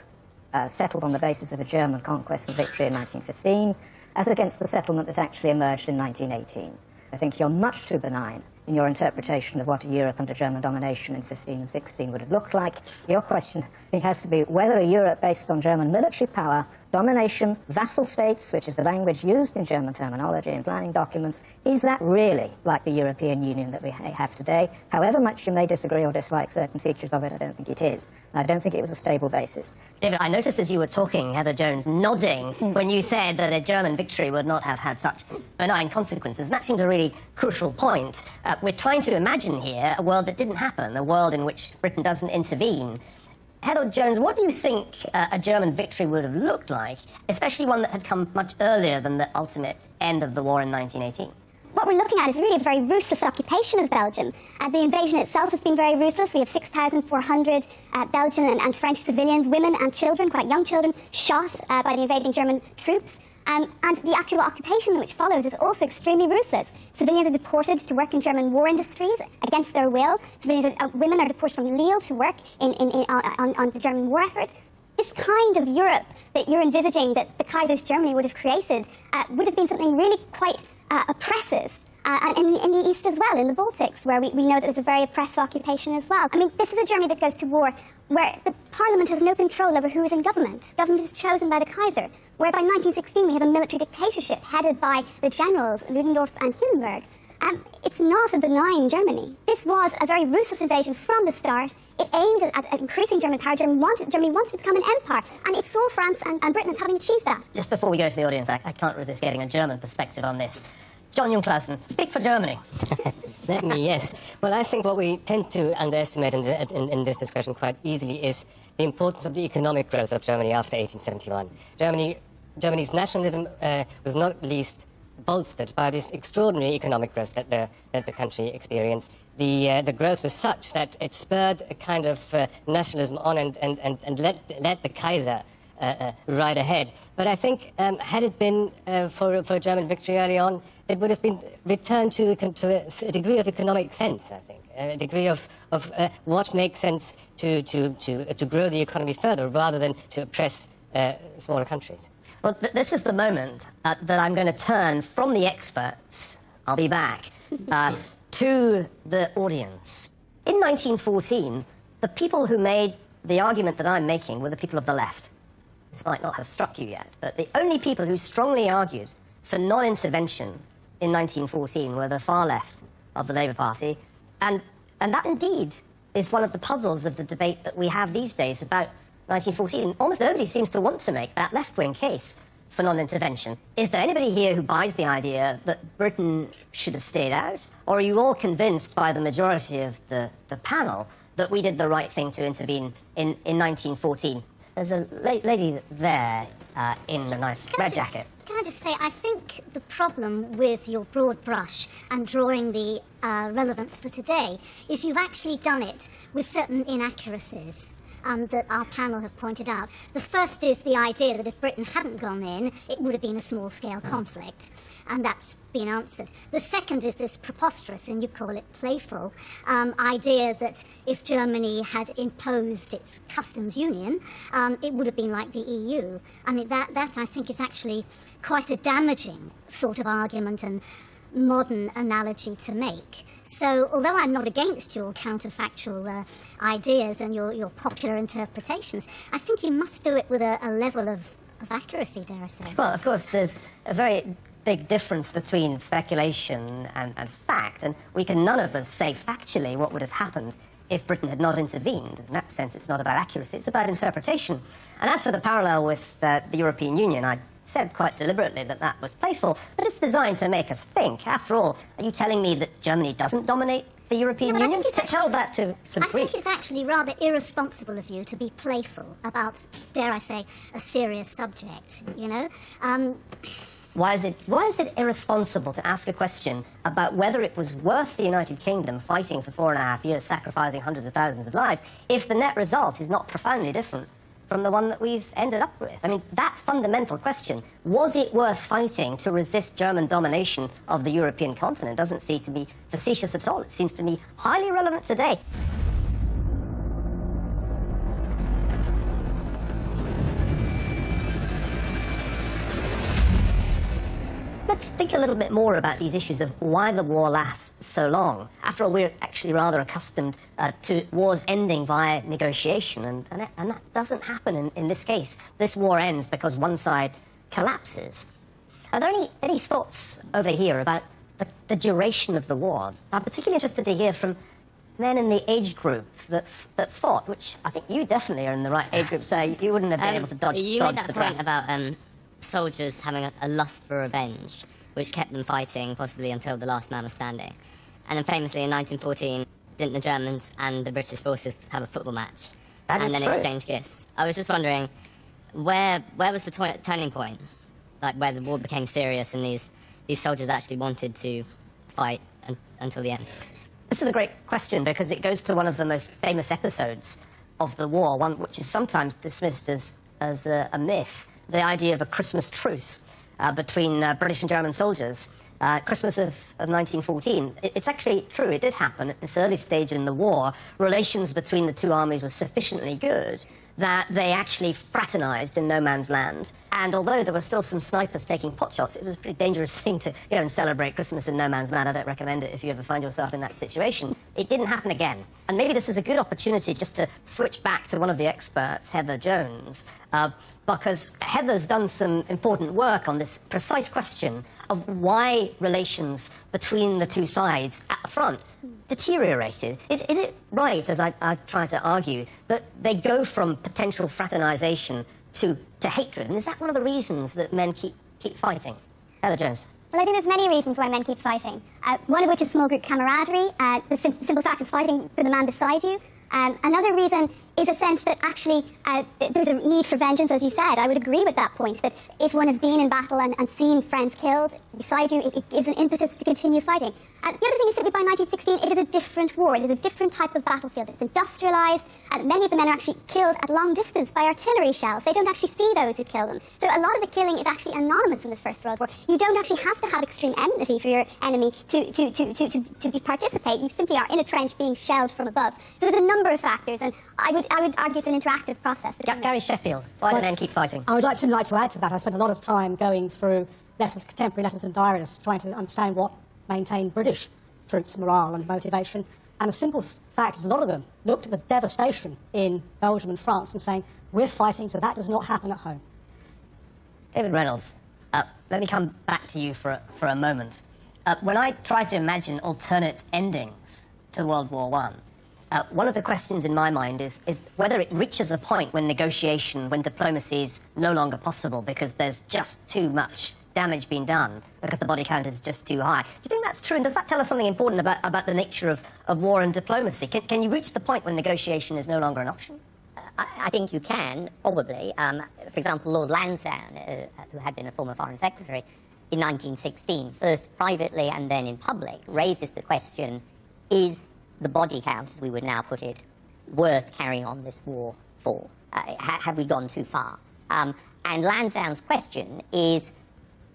settled on the basis of a German conquest and victory in 1915 as against the settlement that actually emerged in 1918. I think you're much too benign in your interpretation of what a Europe under German domination in 15 and 16 would have looked like. Your question, I think, has to be whether a Europe based on German military power, domination, vassal states, which is the language used in German terminology and planning documents, is that really like the European Union that we have today? However much you may disagree or dislike certain features of it, I don't think it is. I don't think it was a stable basis. David, I noticed as you were talking, Heather Jones, nodding when you said that a German victory would not have had such benign consequences. And that seemed a really crucial point. We're trying to imagine here a world that didn't happen, a world in which Britain doesn't intervene. Heather Jones, what do you think a German victory would have looked like, especially one that had come much earlier than the ultimate end of the war in 1918? What we're looking at is really a very ruthless occupation of Belgium. The invasion itself has been very ruthless. We have 6,400 Belgian and French civilians, women and children, quite young children, shot by the invading German troops. And the actual occupation which follows is also extremely ruthless. Civilians are deported to work in German war industries against their will. Women are deported from Lille to work on the German war effort. This kind of Europe that you're envisaging that the Kaiser's Germany would have created would have been something really quite oppressive. And in the East as well, in the Baltics, where we know that there's a very oppressive occupation as well. I mean, this is a Germany that goes to war where the parliament has no control over who is in government. Government is chosen by the Kaiser, where by 1916 we have a military dictatorship headed by the generals Ludendorff and Hindenburg. It's not a benign Germany. This was a very ruthless invasion from the start. It aimed at increasing German power. Germany wanted to become an empire, and it saw France and Britain as having achieved that. Just before we go to the audience, I can't resist getting a German perspective on this. John Jungklausen, speak for Germany. Let me, yes. Well, I think what we tend to underestimate in this discussion quite easily is the importance of the economic growth of Germany after 1871. Germany's nationalism was not least bolstered by this extraordinary economic growth that the country experienced. The growth was such that it spurred a kind of nationalism on and let the Kaiser ride ahead. But I think had it been for a German victory early on, it would have been returned to a degree of economic sense, I think, a degree of what makes sense to grow the economy further rather than to oppress smaller countries. Well, this is the moment that I'm going to turn from the experts, I'll be back, to the audience. In 1914, the people who made the argument that I'm making were the people of the left. This might not have struck you yet, but the only people who strongly argued for non-intervention in 1914 were the far left of the Labour Party, and that indeed is one of the puzzles of the debate that we have these days about 1914. Almost nobody seems to want to make that left-wing case for non-intervention. Is there anybody here who buys the idea that Britain should have stayed out, or are you all convinced by the majority of the panel that we did the right thing to intervene in 1914? There's a lady there in a nice red jacket. Can I just say, I think the problem with your broad brush and drawing the relevance for today is you've actually done it with certain inaccuracies that our panel have pointed out. The first is the idea that if Britain hadn't gone in, it would have been a small-scale conflict, and that's been answered. The second is this preposterous, and you call it playful, idea that if Germany had imposed its customs union, it would have been like the EU. I mean, that I think is actually quite a damaging sort of argument and modern analogy to make. So, although I'm not against your counterfactual ideas and your popular interpretations, I think you must do it with a level of accuracy, dare I say. Well, of course, there's a very big difference between speculation and fact, and we can none of us say factually what would have happened if Britain had not intervened. In that sense, it's not about accuracy, it's about interpretation. And as for the parallel with the European Union, I said quite deliberately that that was playful, but it's designed to make us think. After all, are you telling me that Germany doesn't dominate the European Union? Tell that to some Greeks. I think it's actually rather irresponsible of you to be playful about, dare I say, a serious subject, you know? Why is it irresponsible to ask a question about whether it was worth the United Kingdom fighting for 4.5 years, sacrificing hundreds of thousands of lives, if the net result is not profoundly different from the one that we've ended up with? I mean, that fundamental question, was it worth fighting to resist German domination of the European continent, doesn't seem to be facetious at all. It seems to me highly relevant today. Let's think a little bit more about these issues of why the war lasts so long. After all, we're actually rather accustomed to wars ending via negotiation, and that doesn't happen in this case. This war ends because one side collapses. Are there any thoughts over here about the duration of the war? I'm particularly interested to hear from men in the age group that fought, which I think you definitely are in the right age group, so you wouldn't have been able to dodge the draft. You made that point about soldiers having a lust for revenge, which kept them fighting possibly until the last man was standing. And then famously in 1914, didn't the Germans and the British forces have a football match? That and is then true. exchange gifts. I was just wondering, where was the turning point? Like where the war became serious and these soldiers actually wanted to fight until the end? This is a great question because it goes to one of the most famous episodes of the war, one which is sometimes dismissed as a myth. The idea of a Christmas truce between British and German soldiers, Christmas of 1914. It's actually true, it did happen at this early stage in the war. Relations between the two armies were sufficiently good that they actually fraternized in no man's land. And although there were still some snipers taking potshots, it was a pretty dangerous thing to go and celebrate Christmas in no man's land. I don't recommend it if you ever find yourself in that situation. It didn't happen again. And maybe this is a good opportunity just to switch back to one of the experts, Heather Jones, because Heather's done some important work on this precise question of why relations between the two sides at the front deteriorated. Is it right, as I try to argue, that they go from potential fraternization to hatred? And is that one of the reasons that men keep fighting? Heather Jones. Well, I think there's many reasons why men keep fighting. One of which is small group camaraderie, the simple fact of fighting for the man beside you. Another reason is a sense that actually there's a need for vengeance, as you said. I would agree with that point, that if one has been in battle and seen friends killed beside you, it gives an impetus to continue fighting. The other thing is simply by 1916, it is a different war. It is a different type of battlefield. It's industrialised, and many of the men are actually killed at long distance by artillery shells. They don't actually see those who kill them. So a lot of the killing is actually anonymous in the First World War. You don't actually have to have extreme enmity for your enemy to participate. You simply are in a trench being shelled from above. So there's a number of factors, and I would argue it's an interactive process. Gary Sheffield, why do men keep fighting? I would like to add to that. I spent a lot of time going through contemporary letters and diaries, trying to understand what maintained British troops' morale and motivation. And the simple fact is a lot of them looked at the devastation in Belgium and France and saying, we're fighting so that does not happen at home. David Reynolds, let me come back to you for a moment. When I try to imagine alternate endings to World War I, one of the questions in my mind is whether it reaches a point when negotiation, when diplomacy is no longer possible because there's just too much damage being done, because the body count is just too high. Do you think that's true? And does that tell us something important about the nature of war and diplomacy? Can you reach the point when negotiation is no longer an option? I think you can, probably. For example, Lord Lansdowne, who had been a former Foreign Secretary, in 1916, first privately and then in public, raises the question, is the body count, as we would now put it, worth carrying on this war for? Have we gone too far? And Lansdowne's question is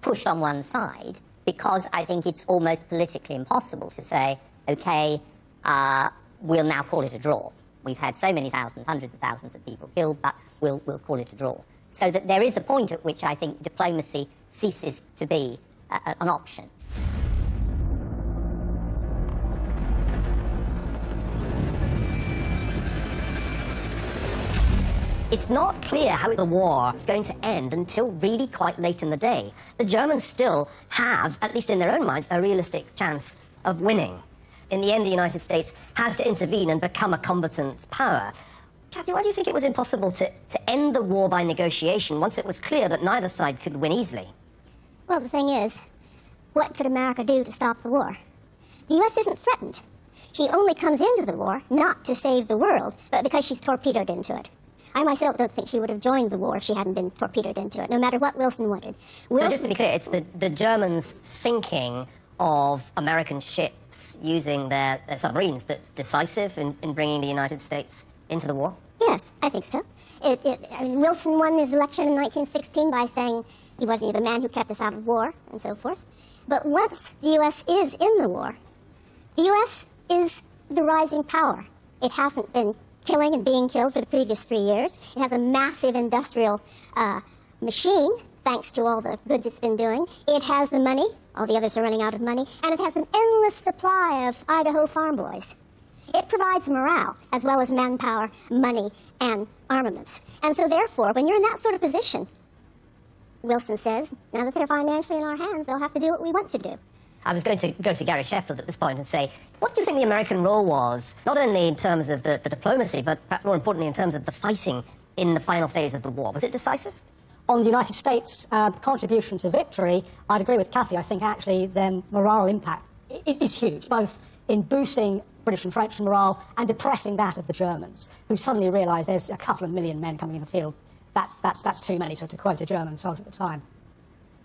pushed on one side because I think it's almost politically impossible to say, OK, we'll now call it a draw. We've had so many thousands, hundreds of thousands of people killed, but we'll call it a draw. So that there is a point at which I think diplomacy ceases to be an option. It's not clear how the war is going to end until really quite late in the day. The Germans still have, at least in their own minds, a realistic chance of winning. In the end, the United States has to intervene and become a combatant power. Cathy, why do you think it was impossible to end the war by negotiation once it was clear that neither side could win easily? Well, the thing is, what could America do to stop the war? The U.S. isn't threatened. She only comes into the war not to save the world, but because she's torpedoed into it. I myself don't think she would have joined the war if she hadn't been torpedoed into it, no matter what Wilson wanted. So just to be clear, it's the Germans sinking of American ships using their submarines that's decisive in bringing the United States into the war? Yes, I think so. Wilson won his election in 1916 by saying he wasn't the man who kept us out of war and so forth. But once the U.S. is in the war, the U.S. is the rising power. It hasn't been killing and being killed for the previous 3 years. It has a massive industrial machine, thanks to all the goods it's been doing. It has the money. All the others are running out of money. And it has an endless supply of Idaho farm boys. It provides morale, as well as manpower, money, and armaments. And so therefore, when you're in that sort of position, Wilson says, now that they're financially in our hands, they'll have to do what we want to do. I was going to go to Gary Sheffield at this point and say, what do you think the American role was, not only in terms of the diplomacy, but perhaps more importantly in terms of the fighting in the final phase of the war? Was it decisive? On the United States' contribution to victory, I'd agree with Cathy. I think actually their morale impact is huge, both in boosting British and French morale and depressing that of the Germans, who suddenly realise there's a couple of million men coming in the field. That's too many, to quote a German soldier at the time.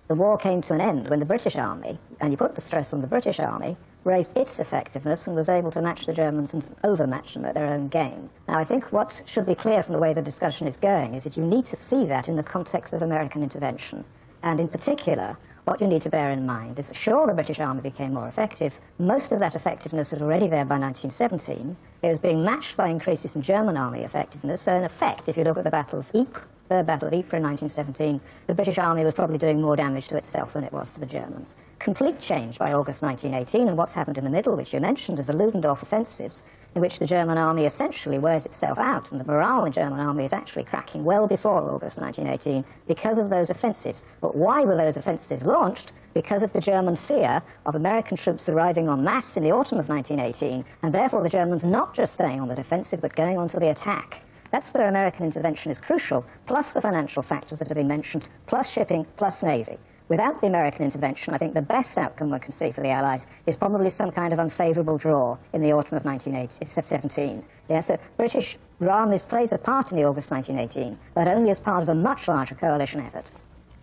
The war came to an end when the British Army, and you put the stress on the British Army, raised its effectiveness and was able to match the Germans and overmatch them at their own game. Now, I think what should be clear from the way the discussion is going is that you need to see that in the context of American intervention. And in particular, what you need to bear in mind is that, sure, the British Army became more effective. Most of that effectiveness was already there by 1917. It was being matched by increases in German army effectiveness. So, in effect, if you look at the Battle of Ypres, the Battle of Ypres in 1917, the British Army was probably doing more damage to itself than it was to the Germans. Complete change by August 1918, and what's happened in the middle, which you mentioned, is the Ludendorff offensives, in which the German army essentially wears itself out, and the morale in the German army is actually cracking well before August 1918 because of those offensives. But why were those offensives launched? Because of the German fear of American troops arriving en masse in the autumn of 1918, and therefore the Germans not just staying on the defensive, but going on to the attack. That's where American intervention is crucial, plus the financial factors that have been mentioned, plus shipping, plus navy. Without the American intervention, I think the best outcome one can see for the Allies is probably some kind of unfavourable draw in the autumn of 1917. Yeah, so British armies plays a part in the August 1918, but only as part of a much larger coalition effort.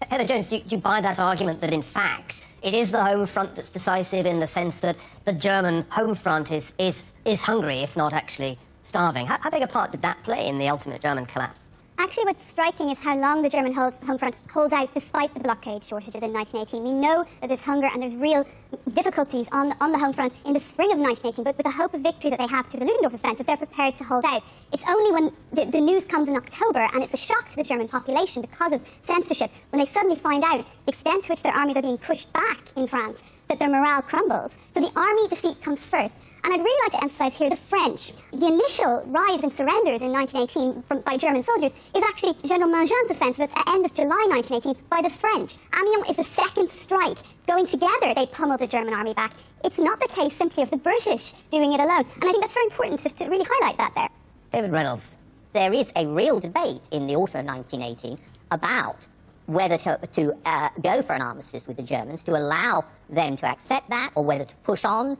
Heather Jones, do you buy that argument that, in fact, it is the home front that's decisive in the sense that the German home front is hungry, if not actually starving? How big a part did that play in the ultimate German collapse? Actually, what's striking is how long the German home front holds out despite the blockade shortages in 1918. We know that there's hunger and there's real difficulties on the home front in the spring of 1918, but with the hope of victory that they have through the Ludendorff offensive, they're prepared to hold out. It's only when the news comes in October, and it's a shock to the German population because of censorship, when they suddenly find out the extent to which their armies are being pushed back in France, that their morale crumbles. So the army defeat comes first. And I'd really like to emphasise here the French. The initial rise in surrenders in 1918 by German soldiers is actually General Mangin's offensive at the end of July 1918 by the French. Amiens is the second strike. Going together, they pummel the German army back. It's not the case simply of the British doing it alone. And I think that's very important to really highlight that there. David Reynolds. There is a real debate in the autumn of 1918 about whether to go for an armistice with the Germans, to allow them to accept that, or whether to push on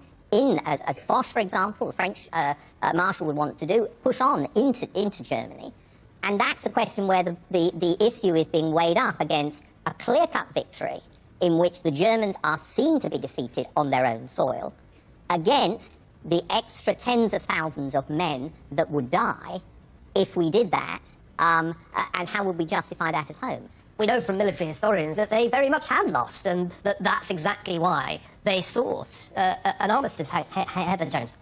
as Foch, for example, the French Marshal would want to do, push on into Germany. And that's a question where the issue is being weighed up against a clear-cut victory in which the Germans are seen to be defeated on their own soil, against the extra tens of thousands of men that would die if we did that, and how would we justify that at home? We know from military historians that they very much had lost, and that's exactly why they sought an armistice. Heather Jones.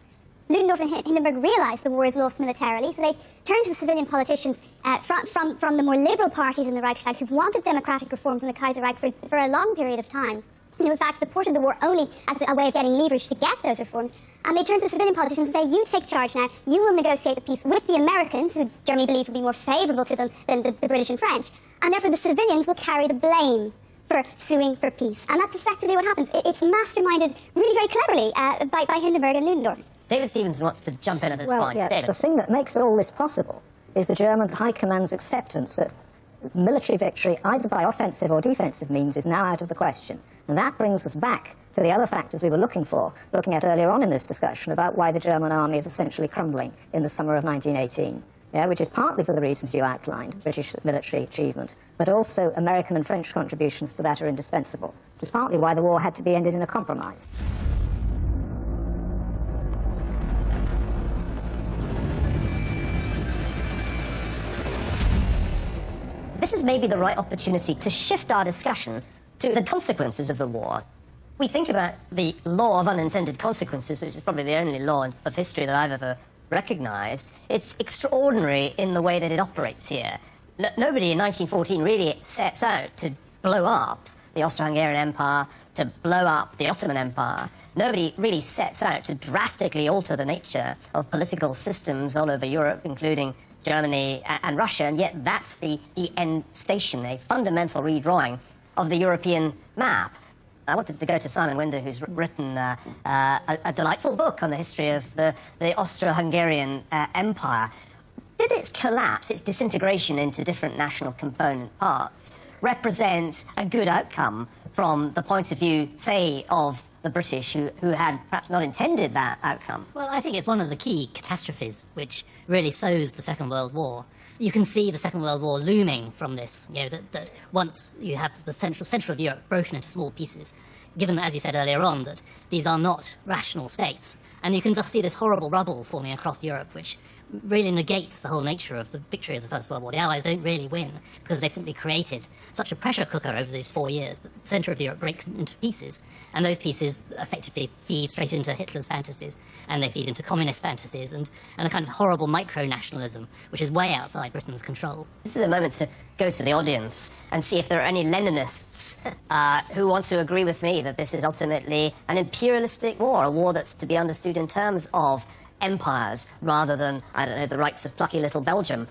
Ludendorff and Hindenburg realised the war is lost militarily, so they turned to the civilian politicians from the more liberal parties in the Reichstag who've wanted democratic reforms in the Kaiserreich for a long period of time, who in fact supported the war only as a way of getting leverage to get those reforms. And they turned to the civilian politicians and say, you take charge now, you will negotiate the peace with the Americans, who Germany believes will be more favourable to them than the British and French, and therefore the civilians will carry the blame for suing for peace. And that's effectively what happens. It's masterminded really very cleverly by Hindenburg and Ludendorff. David Stevenson wants to jump in at this point. Yeah, David. the thing that makes all this possible is the German High Command's acceptance that military victory, either by offensive or defensive means, is now out of the question. And that brings us back to the other factors we were looking at earlier on in this discussion about why the German army is essentially crumbling in the summer of 1918. Yeah, which is partly for the reasons you outlined, British military achievement, but also American and French contributions to that are indispensable, which is partly why the war had to be ended in a compromise. This is maybe the right opportunity to shift our discussion to the consequences of the war. We think about the law of unintended consequences, which is probably the only law of history that I've ever recognised. It's extraordinary in the way that it operates here. Nobody in 1914 really sets out to blow up the Austro-Hungarian Empire, to blow up the Ottoman Empire. Nobody really sets out to drastically alter the nature of political systems all over Europe, including Germany and Russia, and yet that's the end station, a fundamental redrawing of the European map. I wanted to go to Simon Winder, who's written a delightful book on the history of the Austro-Hungarian Empire. Did its collapse, its disintegration into different national component parts, represent a good outcome from the point of view, say, of the British, who had perhaps not intended that outcome? Well, I think it's one of the key catastrophes which really sows the Second World War. You can see the Second World War looming from this, that once you have the central of Europe broken into small pieces, given, as you said earlier on, that these are not rational states. And you can just see this horrible rubble forming across Europe, which really negates the whole nature of the victory of the First World War. The Allies don't really win because they simply created such a pressure cooker over these 4 years that the centre of Europe breaks into pieces, and those pieces effectively feed straight into Hitler's fantasies, and they feed into communist fantasies, and a kind of horrible micro-nationalism, which is way outside Britain's control. This is a moment to go to the audience and see if there are any Leninists who want to agree with me that this is ultimately an imperialistic war, a war that's to be understood in terms of empires rather than, I don't know, the rights of plucky little Belgium.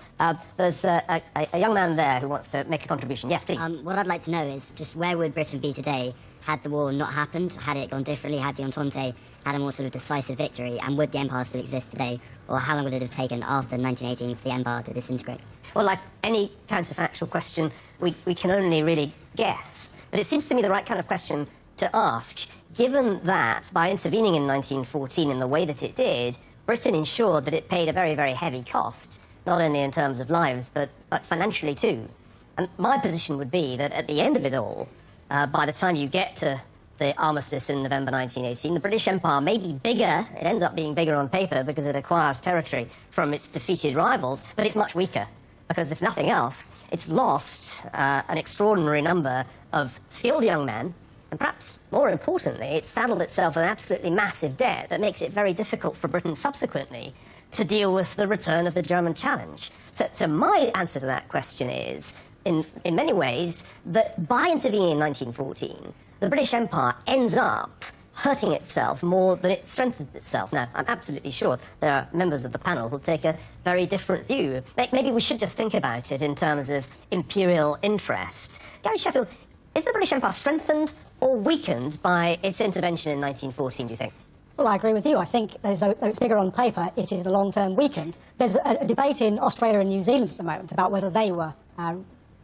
There's a young man there who wants to make a contribution. Yes, please. What I'd like to know is just where would Britain be today had the war not happened, had it gone differently, had the Entente had a more sort of decisive victory, and would the empire still exist today, or how long would it have taken after 1918 for the empire to disintegrate? Well, like any counterfactual question, we can only really guess. But it seems to me the right kind of question to ask, given that by intervening in 1914 in the way that it did, Britain ensured that it paid a very, very heavy cost, not only in terms of lives, but financially too. And my position would be that at the end of it all, by the time you get to the armistice in November 1918, the British Empire may be bigger, it ends up being bigger on paper because it acquires territory from its defeated rivals, but it's much weaker, because if nothing else, it's lost an extraordinary number of skilled young men, and perhaps more importantly, it's saddled itself with an absolutely massive debt that makes it very difficult for Britain subsequently to deal with the return of the German challenge. So my answer to that question is, in many ways, that by intervening in 1914, the British Empire ends up hurting itself more than it strengthens itself. Now, I'm absolutely sure there are members of the panel who'll take a very different view. Maybe we should just think about it in terms of imperial interest. Gary Sheffield, is the British Empire strengthened or weakened by its intervention in 1914, do you think? Well, I agree with you. I think though it's bigger on paper, it is in the long term weakened. There's a debate in Australia and New Zealand at the moment about whether they were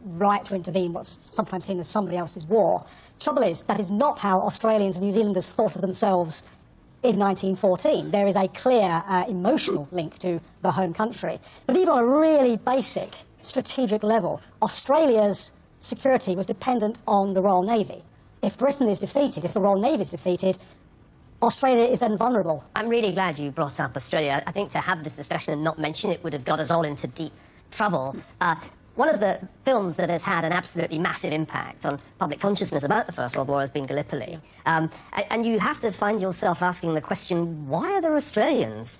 right to intervene what's sometimes seen as somebody else's war. Trouble is, that is not how Australians and New Zealanders thought of themselves in 1914. There is a clear emotional link to the home country. But even on a really basic strategic level, Australia's security was dependent on the Royal Navy. If Britain is defeated, if the Royal Navy is defeated, Australia is then vulnerable. I'm really glad you brought up Australia. I think to have this discussion and not mention it would have got us all into deep trouble. One of the films that has had an absolutely massive impact on public consciousness about the First World War has been Gallipoli. And you have to find yourself asking the question, why are there Australians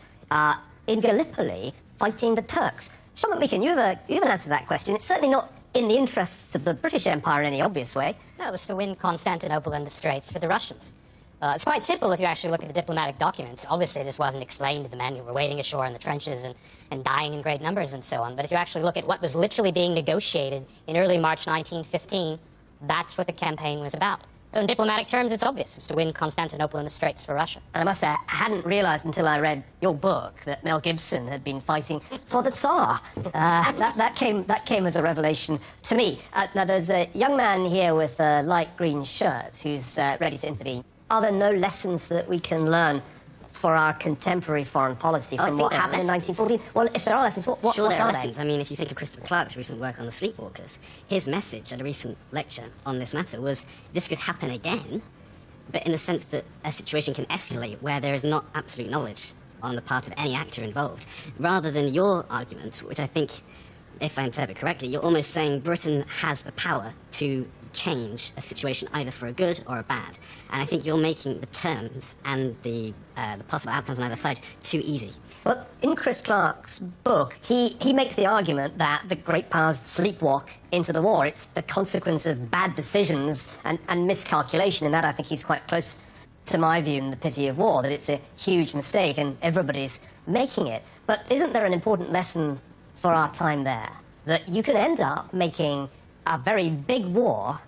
in Gallipoli fighting the Turks? Sean McMeekin, you have an answer to that question. It's certainly not in the interests of the British Empire in any obvious way. No, it was to win Constantinople and the Straits for the Russians. It's quite simple if you actually look at the diplomatic documents. Obviously, this wasn't explained to the men who were waiting ashore in the trenches and dying in great numbers and so on. But if you actually look at what was literally being negotiated in early March 1915, that's what the campaign was about. So in diplomatic terms, it's obvious. It's to win Constantinople and the Straits for Russia. And I must say, I hadn't realised until I read your book that Mel Gibson had been fighting for the Tsar. That came as a revelation to me. Now, there's a young man here with a light green shirt who's ready to intervene. Are there no lessons that we can learn for our contemporary foreign policy from what happened in 1914? Well, if there are lessons, what Sure, there are are they? lessons. I mean, if you think of Christopher Clark's recent work on the sleepwalkers, his message at a recent lecture on this matter was this could happen again, but in the sense that a situation can escalate where there is not absolute knowledge on the part of any actor involved, rather than your argument, which I think, if I interpret correctly, you're almost saying Britain has the power to change a situation either for a good or a bad. And I think you're making the terms and the possible outcomes on either side too easy. Well, in Chris Clark's book, he makes the argument that the great powers sleepwalk into the war. It's the consequence of bad decisions and miscalculation, and that I think he's quite close to my view in The Pity of War, that it's a huge mistake and everybody's making it. But isn't there an important lesson for our time there? That you can end up making a very big war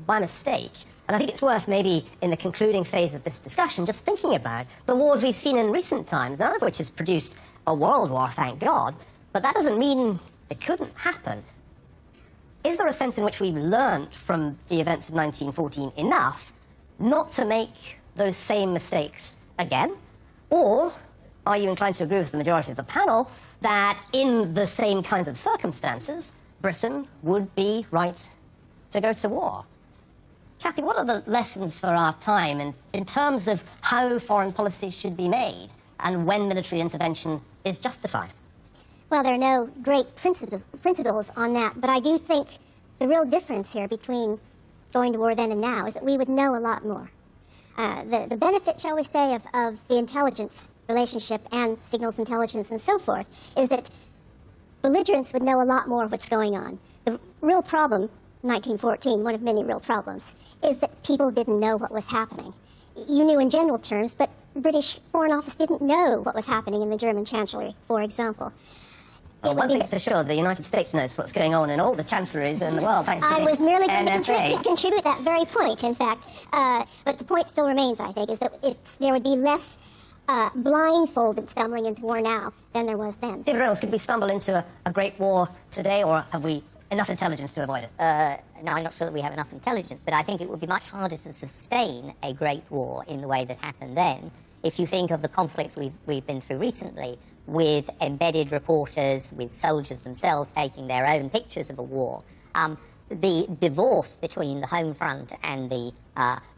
by mistake. And I think it's worth maybe in the concluding phase of this discussion just thinking about the wars we've seen in recent times, none of which has produced a world war, thank God, but that doesn't mean it couldn't happen. Is there a sense in which we've learned from the events of 1914 enough not to make those same mistakes again? Or are you inclined to agree with the majority of the panel that in the same kinds of circumstances, Britain would be right to go to war? Cathy, what are the lessons for our time in terms of how foreign policy should be made and when military intervention is justified? Well, there are no great principles on that, but I do think the real difference here between going to war then and now is that we would know a lot more. The benefit, shall we say, of the intelligence relationship and signals intelligence and so forth is that belligerents would know a lot more what's going on. The real problem, 1914, one of many real problems, is that people didn't know what was happening. You knew in general terms, but British Foreign Office didn't know what was happening in the German Chancellery, for example. Well, one thing's for sure, the United States knows what's going on in all the chancelleries in the world, thanks to I the was merely going to NSA. contribute that very point, in fact. But the point still remains, I think, is that there would be less blindfolded stumbling into war now than there was then. David Reynolds, could we stumble into a great war today, or have we enough intelligence to avoid it? No, I'm not sure that we have enough intelligence, but I think it would be much harder to sustain a great war in the way that happened then if you think of the conflicts we've been through recently with embedded reporters, with soldiers themselves taking their own pictures of a war. The divorce between the home front and the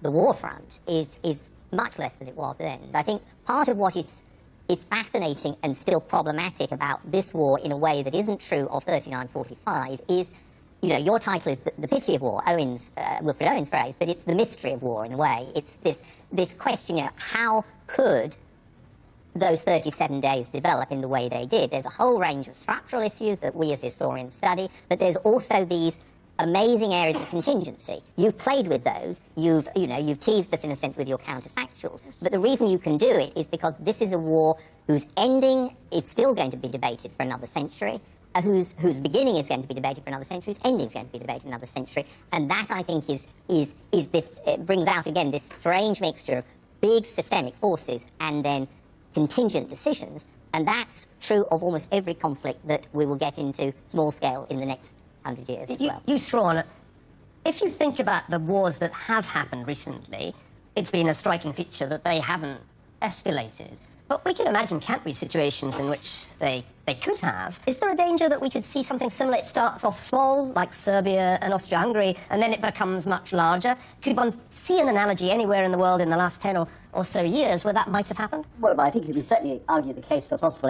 war front is much less than it was then. I think part of what is fascinating and still problematic about this war in a way that isn't true of 39-45 is, you know, your title is The Pity of War, Wilfred Owen's phrase, but it's the mystery of war in a way. It's this question, you know, how could those 37 days develop in the way they did? There's a whole range of structural issues that we as historians study, but there's also these amazing areas of contingency. You've played with those. You've teased us in a sense with your counterfactuals. But the reason you can do it is because this is a war whose ending is still going to be debated for another century, whose beginning is going to be debated for another century, whose ending is going to be debated for another century. And that, I think, is this, it brings out again this strange mixture of big systemic forces and then contingent decisions. And that's true of almost every conflict that we will get into small scale in the next 100 years as well. You, Strawn, if you think about the wars that have happened recently, it's been a striking feature that they haven't escalated. But we can imagine, can't we, situations in which they they could have. Is there a danger that we could see something similar? It starts off small, like Serbia and Austria-Hungary, and then it becomes much larger. Could one see an analogy anywhere in the world in the last 10 or so years where that might have happened? Well, I think you can certainly argue the case for possible